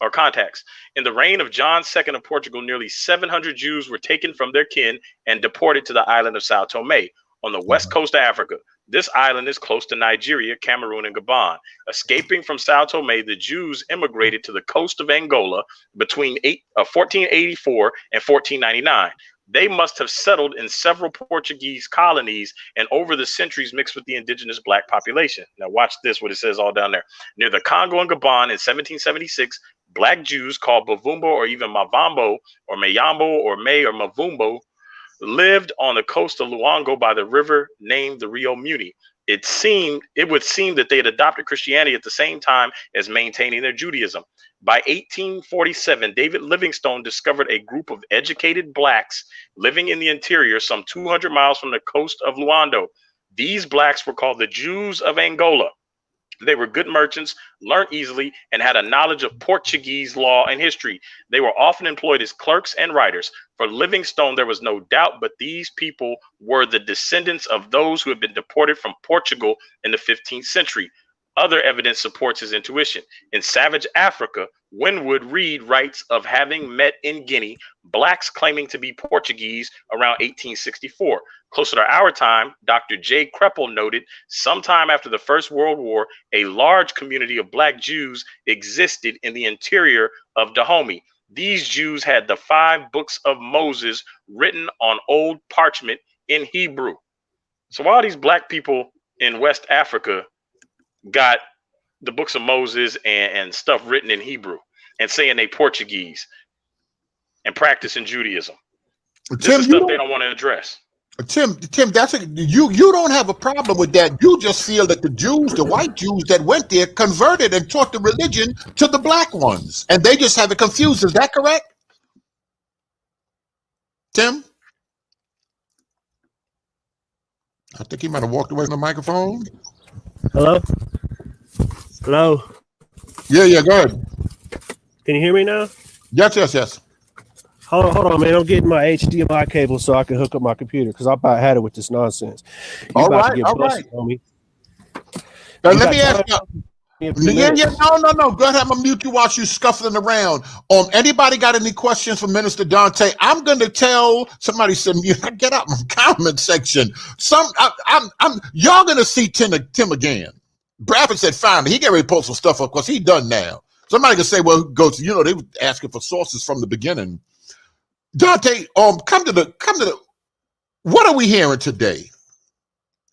In the reign of John II of Portugal, nearly 700 Jews were taken from their kin and deported to the island of Sao Tome on the west coast of Africa. This island is close to Nigeria, Cameroon, and Gabon. Escaping from Sao Tome, the Jews immigrated to the coast of Angola between 1484 and 1499. They must have settled in several Portuguese colonies and over the centuries mixed with the indigenous black population. Now watch this, what it says all down there. Near the Congo and Gabon in 1776, black Jews called Bavumbo or even Mavambo or Mayambo or May or Mavumbo lived on the coast of Luango by the river named the Rio Muni. It would seem that they had adopted Christianity at the same time as maintaining their Judaism. By 1847, David Livingstone discovered a group of educated blacks living in the interior, some 200 miles from the coast of Luando. These blacks were called the Jews of Angola. They were good merchants, learned easily, and had a knowledge of Portuguese law and history. They were often employed as clerks and writers. For Livingstone, there was no doubt, but these people were the descendants of those who had been deported from Portugal in the 15th century. Other evidence supports his intuition. In savage Africa, Winwood Reade writes of having met in Guinea blacks claiming to be Portuguese around 1864. Closer to our time, Dr. J. Kreppel noted sometime after the First World War, a large community of black Jews existed in the interior of Dahomey. These Jews had the 5 books of Moses written on old parchment in Hebrew. So all these black people in West Africa got the books of Moses and stuff written in Hebrew and saying they Portuguese and practicing Judaism. This is stuff they don't want to address. Tim, that's you don't have a problem with that. You just feel that the Jews, the white Jews that went there, converted and taught the religion to the black ones, and they just have it confused. Is that correct, Tim? I think he might have walked away from the microphone. Hello? Hello? Yeah, go ahead. Can you hear me now? Yes. Hold on, man. I'm getting my HDMI cable so I can hook up my computer because I about had it with this nonsense. All right. On me. Let me ask you. No. Go ahead. I'm gonna mute you while you scuffling around. Anybody got any questions for Minister Dante? I'm gonna tell somebody. Get out my comment section. Y'all gonna see Tim again. Bradford said finally he get ready to post some stuff up because he done now. Somebody can say, well, they were asking for sources from the beginning. Dante, come to the. What are we hearing today?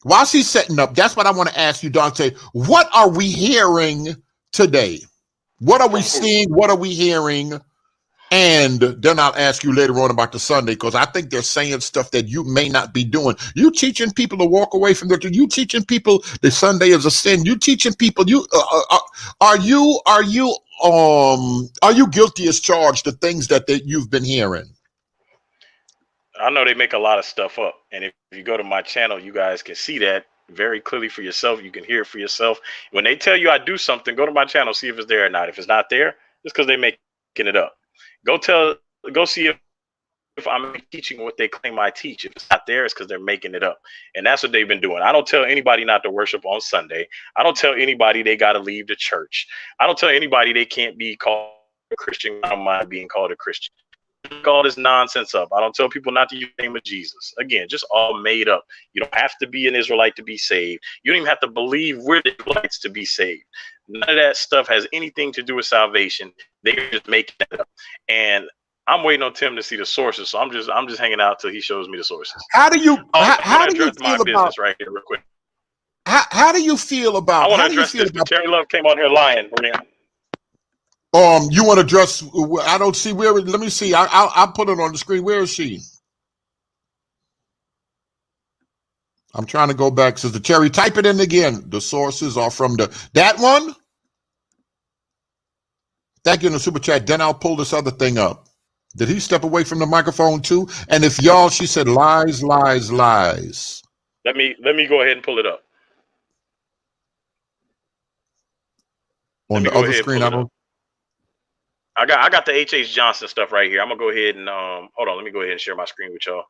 While she's setting up, that's what I want to ask you, Dante. What are we hearing today? What are we seeing? What are we hearing? And then I'll ask you later on about the Sunday, because I think they're saying stuff that you may not be doing. You teaching people to walk away from the. You teaching people the Sunday is a sin. You teaching people. Are you guilty as charged? The things that you've been hearing. I know they make a lot of stuff up. And if you go to my channel, you guys can see that very clearly for yourself. You can hear it for yourself. When they tell you I do something, go to my channel, see if it's there or not. If it's not there, it's because they're making it up. Go see if I'm teaching what they claim I teach. If it's not there, it's because they're making it up. And that's what they've been doing. I don't tell anybody not to worship on Sunday. I don't tell anybody they got to leave the church. I don't tell anybody they can't be called a Christian. I don't mind being called a Christian. All this nonsense up. I don't tell people not to use the name of Jesus. Again, just all made up. You don't have to be an Israelite to be saved. You don't even have to believe we're the Israelites to be saved. None of that stuff has anything to do with salvation. They're just making it up. And I'm waiting on Tim to see the sources. So I'm just hanging out till he shows me the sources. How do you how do you feel about right here real quick? How do you feel about? I want to address this. Terry Love came on here lying. You want to address? I don't see where. Let me see. I'll put it on the screen. Where is she? I'm trying to go back. Sister Terry, type it in again. The sources are from that one. Thank you in the super chat. Then I'll pull this other thing up. Did he step away from the microphone too? And if y'all, she said lies. Let me go ahead and pull it up. On the other screen, I got the H.H. Johnson stuff right here. I'm gonna go ahead and hold on. Let me go ahead and share my screen with y'all.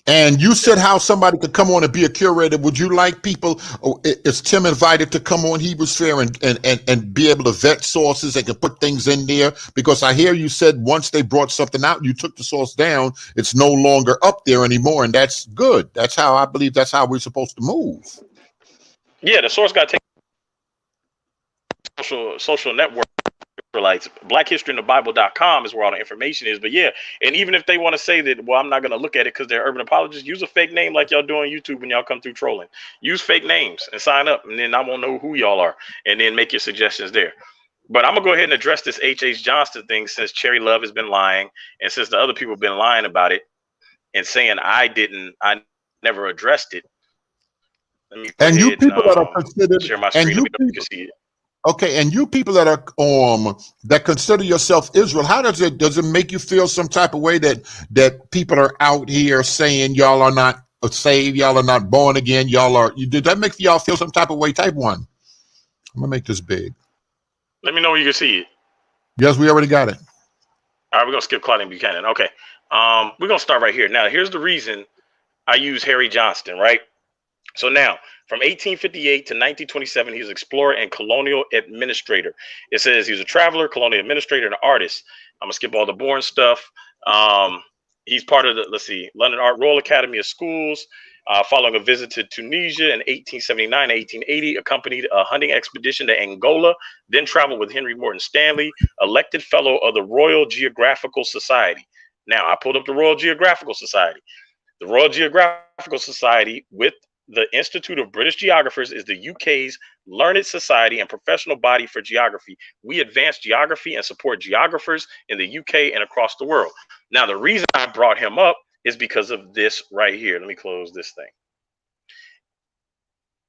And you said how somebody could come on and be a curator. Would you like people? Is Tim invited to come on Hebrews Fair and be able to vet sources and can put things in there? Because I hear you said once they brought something out, you took the source down. It's no longer up there anymore, and that's good. That's how I believe. That's how we're supposed to move. Yeah, the source got taken. Social network. Israelites, BlackHistoryInTheBible.com is where all the information is. But yeah, and even if they want to say that, well, I'm not going to look at it because they're urban apologists, use a fake name like y'all do on YouTube when y'all come through trolling. Use fake names and sign up, and then I won't know who y'all are, and then make your suggestions there. But I'm going to go ahead and address this H.H. Johnston thing since Cherry Love has been lying, and since the other people have been lying about it and saying I never addressed it. And you people that are considered, share my screen, you can see it. Okay, and you people that are that consider yourself Israel, how does it make you feel some type of way that people are out here saying y'all are not saved. Y'all are not born again. Y'all are. Did that make y'all feel some type of way? Type 1. I'm gonna make this big. Let me know when you can see it. Yes, we already got it. All right, we're gonna skip Claudine Buchanan. Okay, we're gonna start right here. Now, here's the reason I use Harry Johnston, right? So now, from 1858 to 1927, he was an explorer and colonial administrator. It says he was a traveler, colonial administrator, and an artist. I'm gonna skip all the boring stuff. He's part of the, let's see, London Art Royal Academy of Schools. Following a visit to Tunisia in 1879 and 1880, accompanied a hunting expedition to Angola, then traveled with Henry Morton Stanley, elected fellow of the Royal Geographical Society. Now, I pulled up the Royal Geographical Society. The Royal Geographical Society, with the Institute of British Geographers, is the UK's learned society and professional body for geography. We advance geography and support geographers in the UK and across the world. Now, the reason I brought him up is because of this right here. Let me close this thing.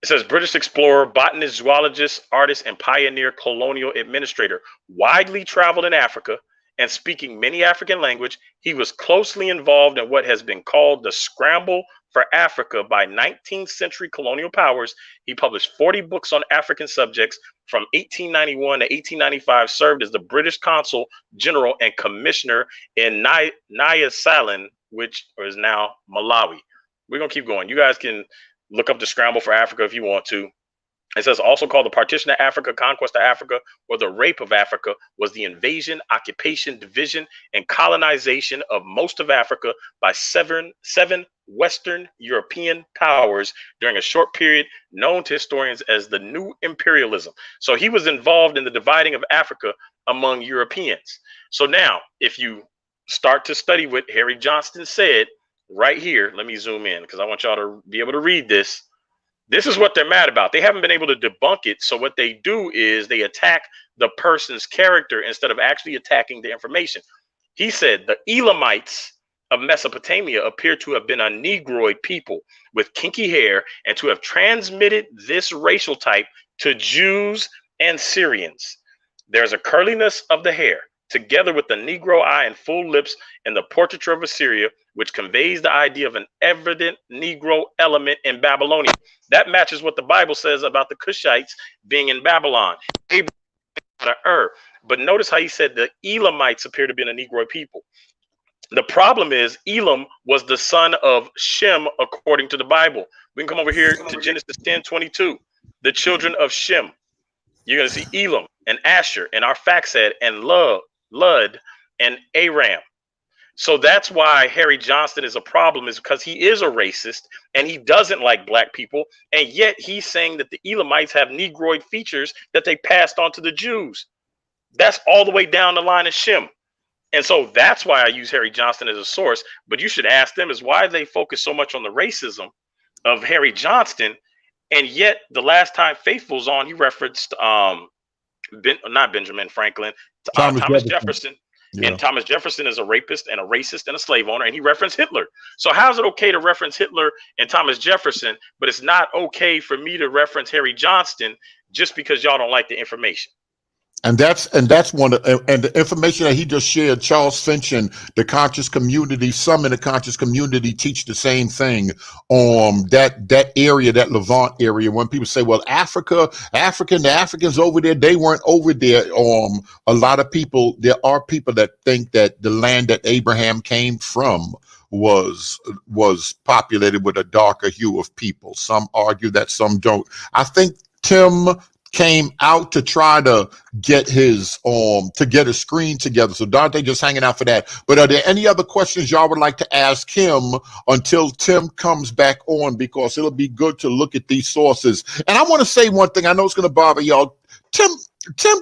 It says British explorer, botanist, zoologist, artist, and pioneer colonial administrator. Widely traveled in Africa and speaking many African languages, he was closely involved in what has been called the scramble for Africa by 19th century colonial powers. He published 40 books on African subjects. From 1891 to 1895, served as the British consul general and commissioner in Nyasaland, which is now Malawi. We're going to keep going. You guys can look up the scramble for Africa if you want to. It says also called the partition of Africa, conquest of Africa, or the rape of Africa, was the invasion, occupation, division, and colonization of most of Africa by seven Western European powers during a short period known to historians as the New Imperialism. So he was involved in the dividing of Africa among Europeans. So now, if you start to study what Harry Johnston said right here, let me zoom in because I want y'all to be able to read this. This is what they're mad about. They haven't been able to debunk it. So what they do is they attack the person's character instead of actually attacking the information. He said the Elamites of Mesopotamia appear to have been a Negroid people with kinky hair and to have transmitted this racial type to Jews and Syrians. There's a curliness of the hair, together with the Negro eye and full lips in the portraiture of Assyria, which conveys the idea of an evident Negro element in Babylonia. That matches what the Bible says about the Cushites being in Babylon. But notice how he said the Elamites appear to be a Negro people. The problem is Elam was the son of Shem, according to the Bible. We can come over here to Genesis 10:22. The children of Shem. You're going to see Elam and Asher and Arphaxad and Lud and Aram. So that's why Harry Johnston is a problem, is because he is a racist and he doesn't like black people. And yet he's saying that the Elamites have Negroid features that they passed on to the Jews. That's all the way down the line of Shem. And so that's why I use Harry Johnston as a source. But you should ask them is why they focus so much on the racism of Harry Johnston. And yet the last time Faithful's on, he referenced not Benjamin Franklin, Thomas Jefferson. Yeah. And Thomas Jefferson is a rapist and a racist and a slave owner, and he referenced Hitler. So how's it okay to reference Hitler and Thomas Jefferson, but it's not okay for me to reference Harry Johnston just because y'all don't like the information? And that's one of, and the information that he just shared, Charles Finch and the conscious community, some in the conscious community teach the same thing. That area, that Levant area, when people say, well, the Africans over there, they weren't over there. A lot of people, there are people that think that the land that Abraham came from was populated with a darker hue of people. Some argue that, some don't. I think Tim came out to try to get his screen together. So Dante just hanging out for that. But are there any other questions y'all would like to ask him until Tim comes back on? Because it'll be good to look at these sources. And I want to say one thing. I know it's going to bother y'all. Tim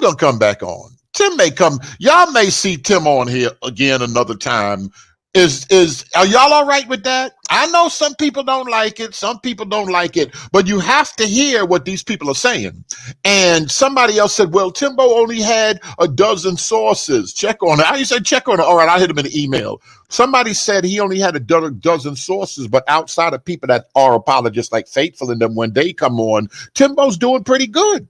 gonna come back on. Tim may come. Y'all may see Tim on here again another time. Are y'all all right with that? I know some people don't like it. Some people don't like it, but you have to hear what these people are saying. And somebody else said, well, Timbo only had a dozen sources. Check on it. How you say check on it? All right, I'll hit him in the email. Somebody said he only had a dozen sources, but outside of people that are apologists like Faithful and them, when they come on, Timbo's doing pretty good.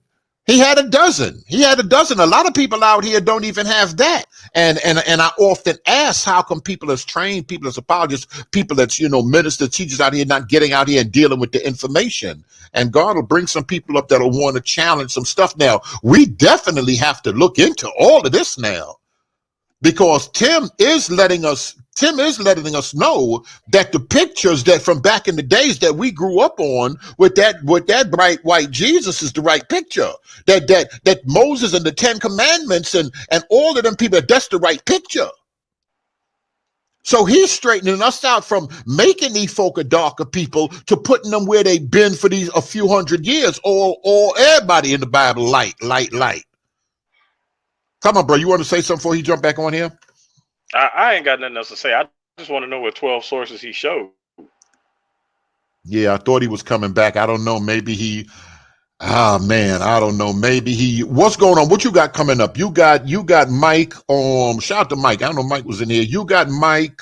He had a dozen. He had a dozen. A lot of people out here don't even have that. And I often ask, how come people as trained, people as apologists, people that's, ministers, teachers out here not getting out here and dealing with the information? And God will bring some people up that'll want to challenge some stuff. Now, we definitely have to look into all of this now, because Tim is letting us know that the pictures that from back in the days that we grew up on with that bright white Jesus is the right picture. That Moses and the Ten Commandments and all of them people, that's the right picture. So he's straightening us out from making these folk a darker people to putting them where they've been for these a few hundred years, or everybody in the Bible light. Come on, bro. You want to say something before he jump back on here? I ain't got nothing else to say. I just want to know what 12 sources he showed. Yeah, I thought he was coming back. I don't know. Maybe I don't know. Maybe what's going on? What you got coming up? You got Mike. Shout out to Mike. I don't know if Mike was in here. You got Mike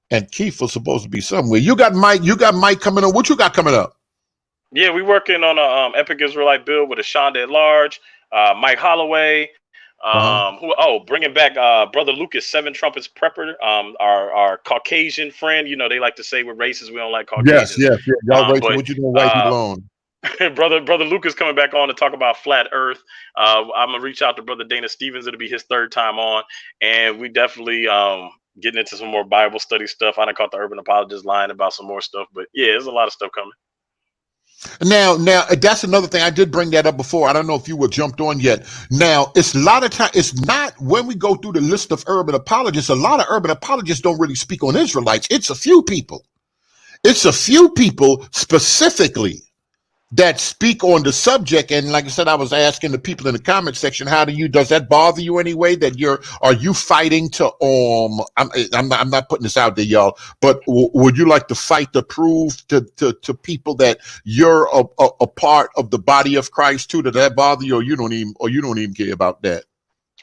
and Keith was supposed to be somewhere. You got Mike coming up. What you got coming up? Yeah, we working on a Epic Israelite build with a Shonda at large, Mike Holloway. Bringing back Brother Lucas, Seven Trumpets Prepper, our Caucasian friend. They like to say we're racist, we don't like Caucasians. Yes. Y'all racist. What you doing, white people on? Brother Lucas coming back on to talk about flat Earth. I'm gonna reach out to Brother Dana Stevens. It'll be his third time on, and we definitely getting into some more Bible study stuff. I done caught the Urban Apologist line about some more stuff, but yeah, there's a lot of stuff coming. Now, that's another thing. I did bring that up before. I don't know if you were jumped on yet. Now, it's a lot of time. It's not when we go through the list of urban apologists. A lot of urban apologists don't really speak on Israelites. It's a few people. It's a few people specifically that speak on the subject. And like I said, I was asking the people in the comment section, does that bother you anyway? That are you fighting to I'm not putting this out there, y'all, but would you like to fight to prove to people that you're a part of the body of Christ too? Does that bother you, or you don't even care about that?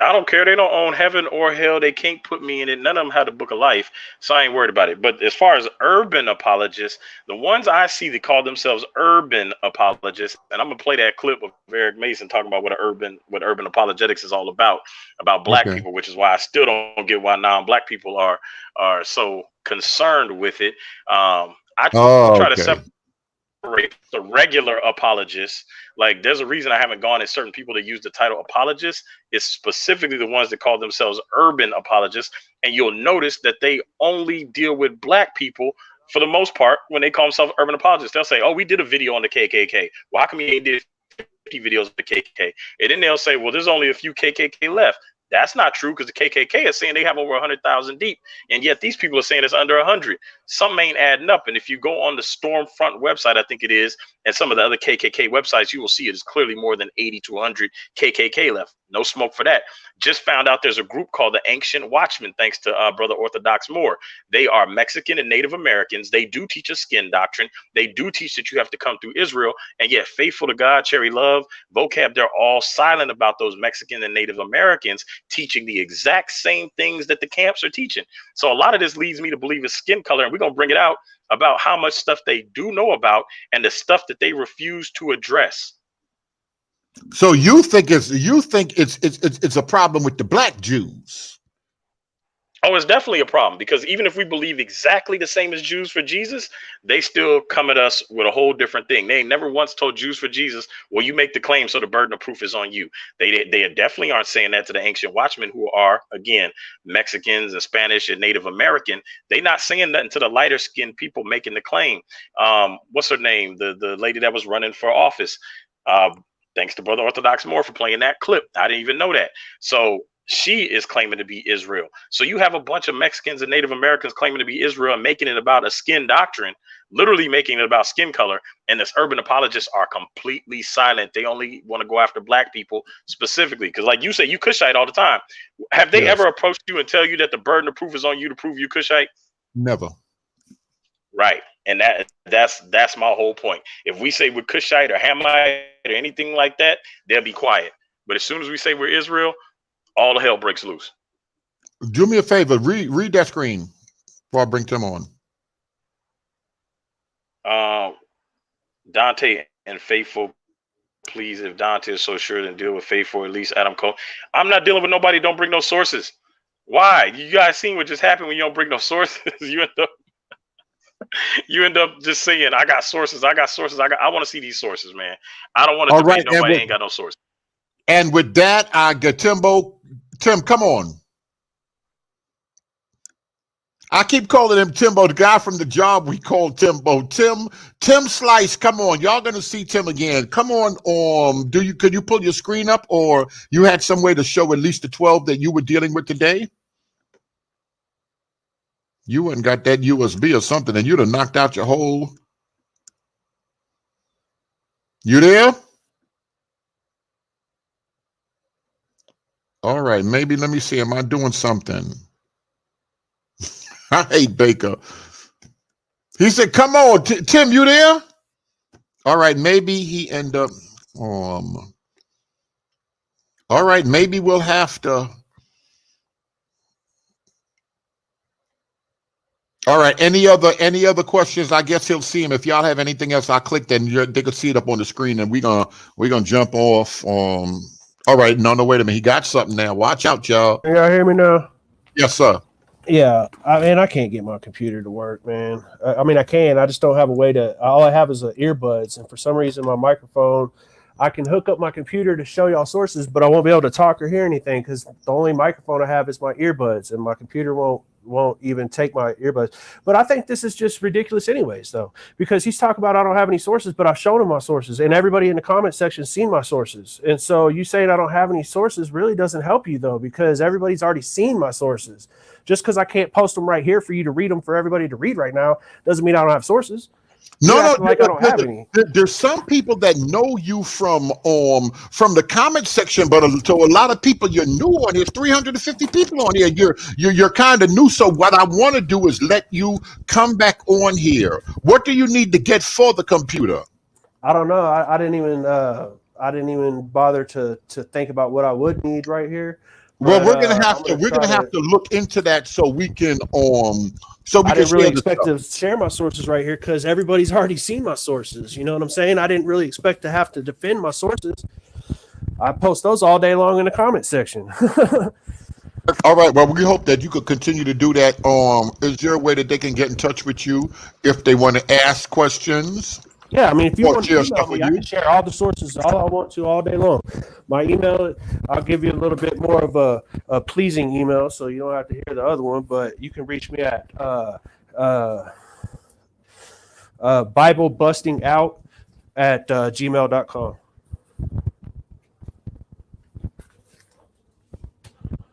I don't care. They don't own heaven or hell. They can't put me in it. None of them have the book of life, so I ain't worried about it. But as far as urban apologists, the ones I see that call themselves urban apologists, and I'm gonna play that clip of Eric Mason talking about what urban apologetics is all about black people, which is why I still don't get why non-black people are so concerned with it. I try to separate the regular apologists. Like, there's a reason I haven't gone at certain people that use the title apologist. It's specifically the ones that call themselves urban apologists, and you'll notice that they only deal with black people for the most part. When they call themselves urban apologists, they'll say, oh, we did a video on the KKK. Well, how come you ain't did 50 videos of the KKK? And then they'll say, well, there's only a few KKK left. That's not true, because the KKK is saying they have over 100,000 deep, and yet these people are saying it's under 100. Some ain't adding up. And if you go on the Stormfront website, I think it is, and some of the other KKK websites, you will see it is clearly more than 80 to 100 KKK left. No smoke for that. Just found out there's a group called the Ancient Watchmen, thanks to Brother Orthodox Moore. They are Mexican and Native Americans. They do teach a skin doctrine. They do teach that you have to come through Israel. And yet, Faithful to God, Cherry Love, Vocab, they're all silent about those Mexican and Native Americans teaching the exact same things that the camps are teaching. So a lot of this leads me to believe it's skin color, and we're going to bring it out about how much stuff they do know about and the stuff that they refuse to address. So you think it's a problem with the black Jews? Oh, it's definitely a problem, because even if we believe exactly the same as Jews for Jesus, they still come at us with a whole different thing. They ain't never once told Jews for Jesus, well, you make the claim, so the burden of proof is on you. They definitely aren't saying that to the Ancient Watchmen, who are, again, Mexicans and Spanish and Native American. They're not saying nothing to the lighter skinned people making the claim. What's her name? The lady that was running for office. Thanks to Brother Orthodox Moore for playing that clip. I didn't even know that. So she is claiming to be Israel. So you have a bunch of Mexicans and Native Americans claiming to be Israel and making it about a skin doctrine, literally making it about skin color. And this urban apologists are completely silent. They only want to go after black people specifically. Because like you say, you Cushite all the time. Have they ever approached you and tell you that the burden of proof is on you to prove you Cushite? Never. Right. And that's my whole point. If we say we're Cushite or Hamite or anything like that, they'll be quiet. But as soon as we say we're Israel, all the hell breaks loose. Do me a favor, read that screen before I bring Tim on. Dante and Faithful Please, if Dante is so sure, then deal with Faith or at least Adam Cole. I'm not dealing with nobody. Don't bring no sources. Why? You guys seen what just happened when you don't bring no sources? You end up just saying, I got sources. I want to see these sources, man. I don't want to All debate right, nobody ain't got no sources. and with that, I get Timbo. Tim, come on. I keep calling him Timbo, the guy from the job we call Timbo. Tim Slice, come on. Y'all gonna see Tim again. Come on. Could you pull your screen up, or you had some way to show at least the 12 that you were dealing with today? You wouldn't got that USB or something, and you'd have knocked out your whole. You there? All right, maybe let me see. Am I doing something? I hate Baker. He said, come on, Tim, you there? All right, maybe he end up. All right, maybe we'll have to. All right, any other questions? I guess he'll see him. If y'all have anything else, I click that and they can see it up on the screen, and we're gonna jump off. All right, no, wait a minute. He got something now. Watch out, y'all. Can y'all hear me now? Yes, sir. Yeah, I can't get my computer to work, man. I mean, I can. I just don't have a way to. All I have is earbuds, and for some reason, my microphone. I can hook up my computer to show y'all sources, but I won't be able to talk or hear anything because the only microphone I have is my earbuds, and my computer won't even take my earbuds. But I think this is just ridiculous anyways, though, because he's talking about I don't have any sources, but I've shown him my sources, and everybody in the comment section seen my sources. And so you saying I don't have any sources really doesn't help you, though, because everybody's already seen my sources. Just because I can't post them right here for you to read them for everybody to read right now doesn't mean I don't have sources. No, like I don't have any. There's some people that know you from the comment section, but to a lot of people you're new on. There's 350 people on here. You're kind of new. So what I want to do is let you come back on here. What do you need to get for the computer? I don't know. I didn't even bother to think about what I would need right here. Well, we're gonna have to look into that so we can I didn't really expect to share my sources right here because everybody's already seen my sources. You know what I'm saying? I didn't really expect to have to defend my sources. I post those all day long in the comment section. All right. Well, we hope that you could continue to do that. Is there a way that they can get in touch with you if they want to ask questions? Yeah, I mean, if you want to email me, I can share all the sources all I want to all day long. My email, I'll give you a little bit more of a pleasing email, so you don't have to hear the other one. But you can reach me at BibleBustingOut@gmail.com.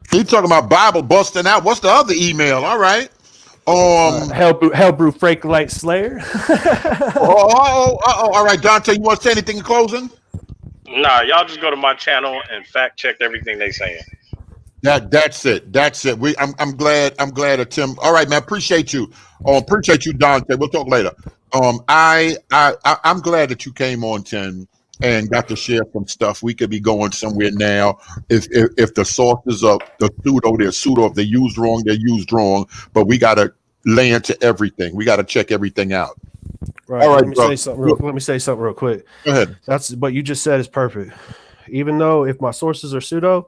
He's talking about Bible busting out. What's the other email? All right. Hellbrew Frank Light Slayer. All right, Dante, you want to say anything in closing? Nah, y'all just go to my channel and fact check everything they saying. That's it. I'm glad that Tim. All right, man. Appreciate you. Appreciate you, Dante. We'll talk later. I'm glad that you came on, Tim, and got to share some stuff. We could be going somewhere now. If the sources are the pseudo, they're pseudo. If they're used wrong, they're used wrong. But we got to lay into everything. We got to check everything out. Right. All right. Let me say something real quick. Go ahead. That's what you just said is perfect. Even though if my sources are pseudo,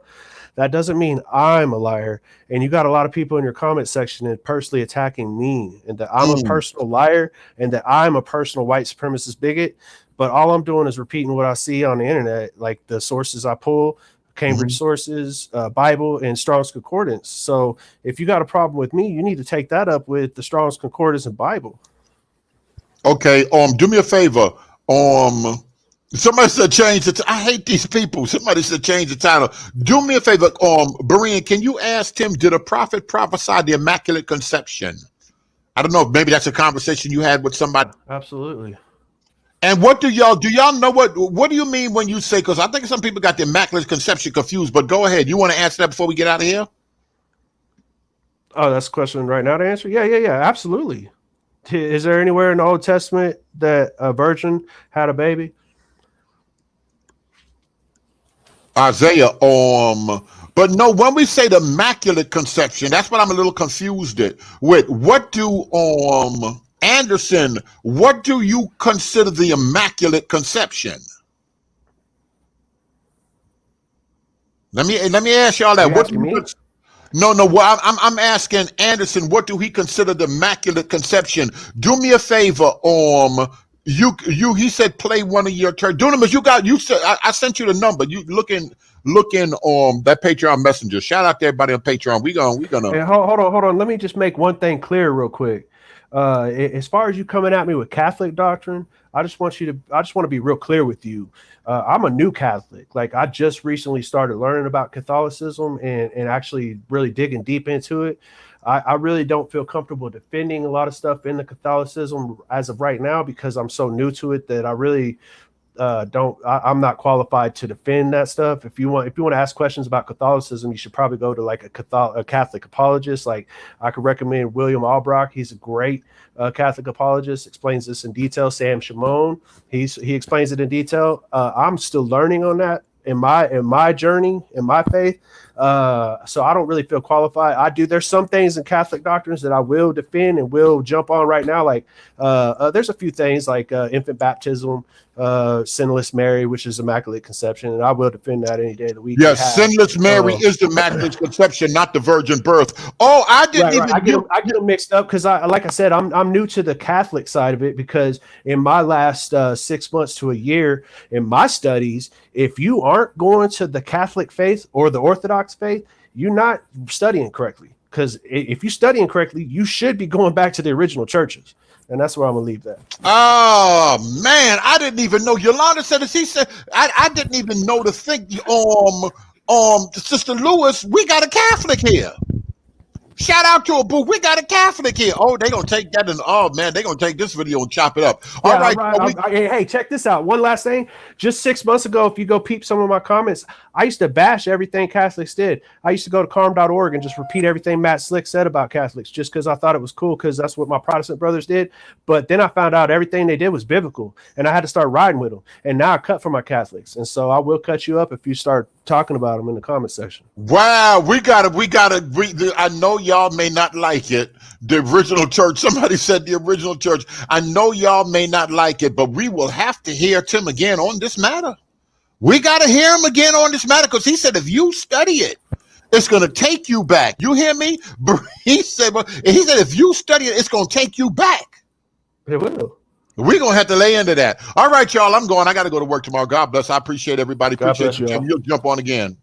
that doesn't mean I'm a liar. And you got a lot of people in your comment section and personally attacking me and that I'm a personal liar and that I'm a personal white supremacist bigot. But all I'm doing is repeating what I see on the internet, like the sources I pull, Cambridge sources, Bible, and Strong's Concordance. So if you got a problem with me, you need to take that up with the Strong's Concordance and Bible. Okay. Do me a favor. Somebody said change it. I hate these people. Somebody said change the title. Do me a favor. Berean, can you ask Tim, did a prophet prophesy the Immaculate Conception? I don't know. Maybe that's a conversation you had with somebody. Absolutely. And what do y'all know what do you mean when you say, because I think some people got the Immaculate Conception confused, but go ahead. You want to answer that before we get out of here? Oh, that's a question right now to answer? Yeah, absolutely. Is there anywhere in the Old Testament that a virgin had a baby? Isaiah, but no, when we say the Immaculate Conception, that's what I'm a little confused with. What do Anderson, what do you consider the Immaculate Conception? Let me ask y'all that. You What do asking you me? No, no. Well, I'm asking Anderson. What do he consider the immaculate conception? Do me a favor. He said play one of your turns. Dunamis, you said I sent you the number. You looking that Patreon messenger. Shout out to everybody on Patreon. We gonna. Hey, hold on. Let me just make one thing clear real quick. As far as you coming at me with Catholic doctrine, I just want to be real clear with you. I'm a new Catholic. Like, I just recently started learning about Catholicism and actually really digging deep into it. I really don't feel comfortable defending a lot of stuff in the Catholicism as of right now because I'm so new to it that I really I'm not qualified to defend that stuff. If you want to ask questions about Catholicism, you should probably go to like a Catholic apologist. Like, I could recommend William Albrock. He's a great Catholic apologist, explains this in detail. Sam Shimon, he explains it in detail. I'm still learning on that in my journey, in my faith. So I don't really feel qualified. There's some things in Catholic doctrines that I will defend and will jump on right now. Like there's a few things like infant baptism, sinless Mary, which is immaculate conception, and I will defend that any day of the week. Yes, sinless Mary is the immaculate conception, not the virgin birth. Oh, I didn't even. I get them mixed up because like I said, I'm new to the Catholic side of it because in my last 6 months to a year in my studies, if you aren't going to the Catholic faith or the Orthodox faith, you're not studying correctly. Because if you're studying correctly, you should be going back to the original churches. And that's where I'm gonna leave that. Oh man, I didn't even know. Yolanda said this. He said I didn't even know to think. Sister Lewis, we got a Catholic here. Shout out to a boo. We got a Catholic here. Oh, they gonna take that and they gonna take this video and chop it up. All right. Hey, check this out. One last thing. Just 6 months ago, if you go peep some of my comments, I used to bash everything Catholics did. I used to go to carm.org and just repeat everything Matt Slick said about Catholics just because I thought it was cool because that's what my Protestant brothers did. But then I found out everything they did was biblical and I had to start riding with them. And now I cut for my Catholics. And so I will cut you up if you start talking about them in the comment section. Wow, we gotta. I know y'all may not like it. The original church. Somebody said the original church. I know y'all may not like it, but we will have to hear Tim again on this matter. We got to hear him again on this matter because he said if you study it, it's going to take you back. You hear me? He said if you study it, it's going to take you back. It will. We're going to have to lay into that. All right, y'all. I'm going. I got to go to work tomorrow. God bless. I appreciate everybody. Appreciate you. You'll jump on again.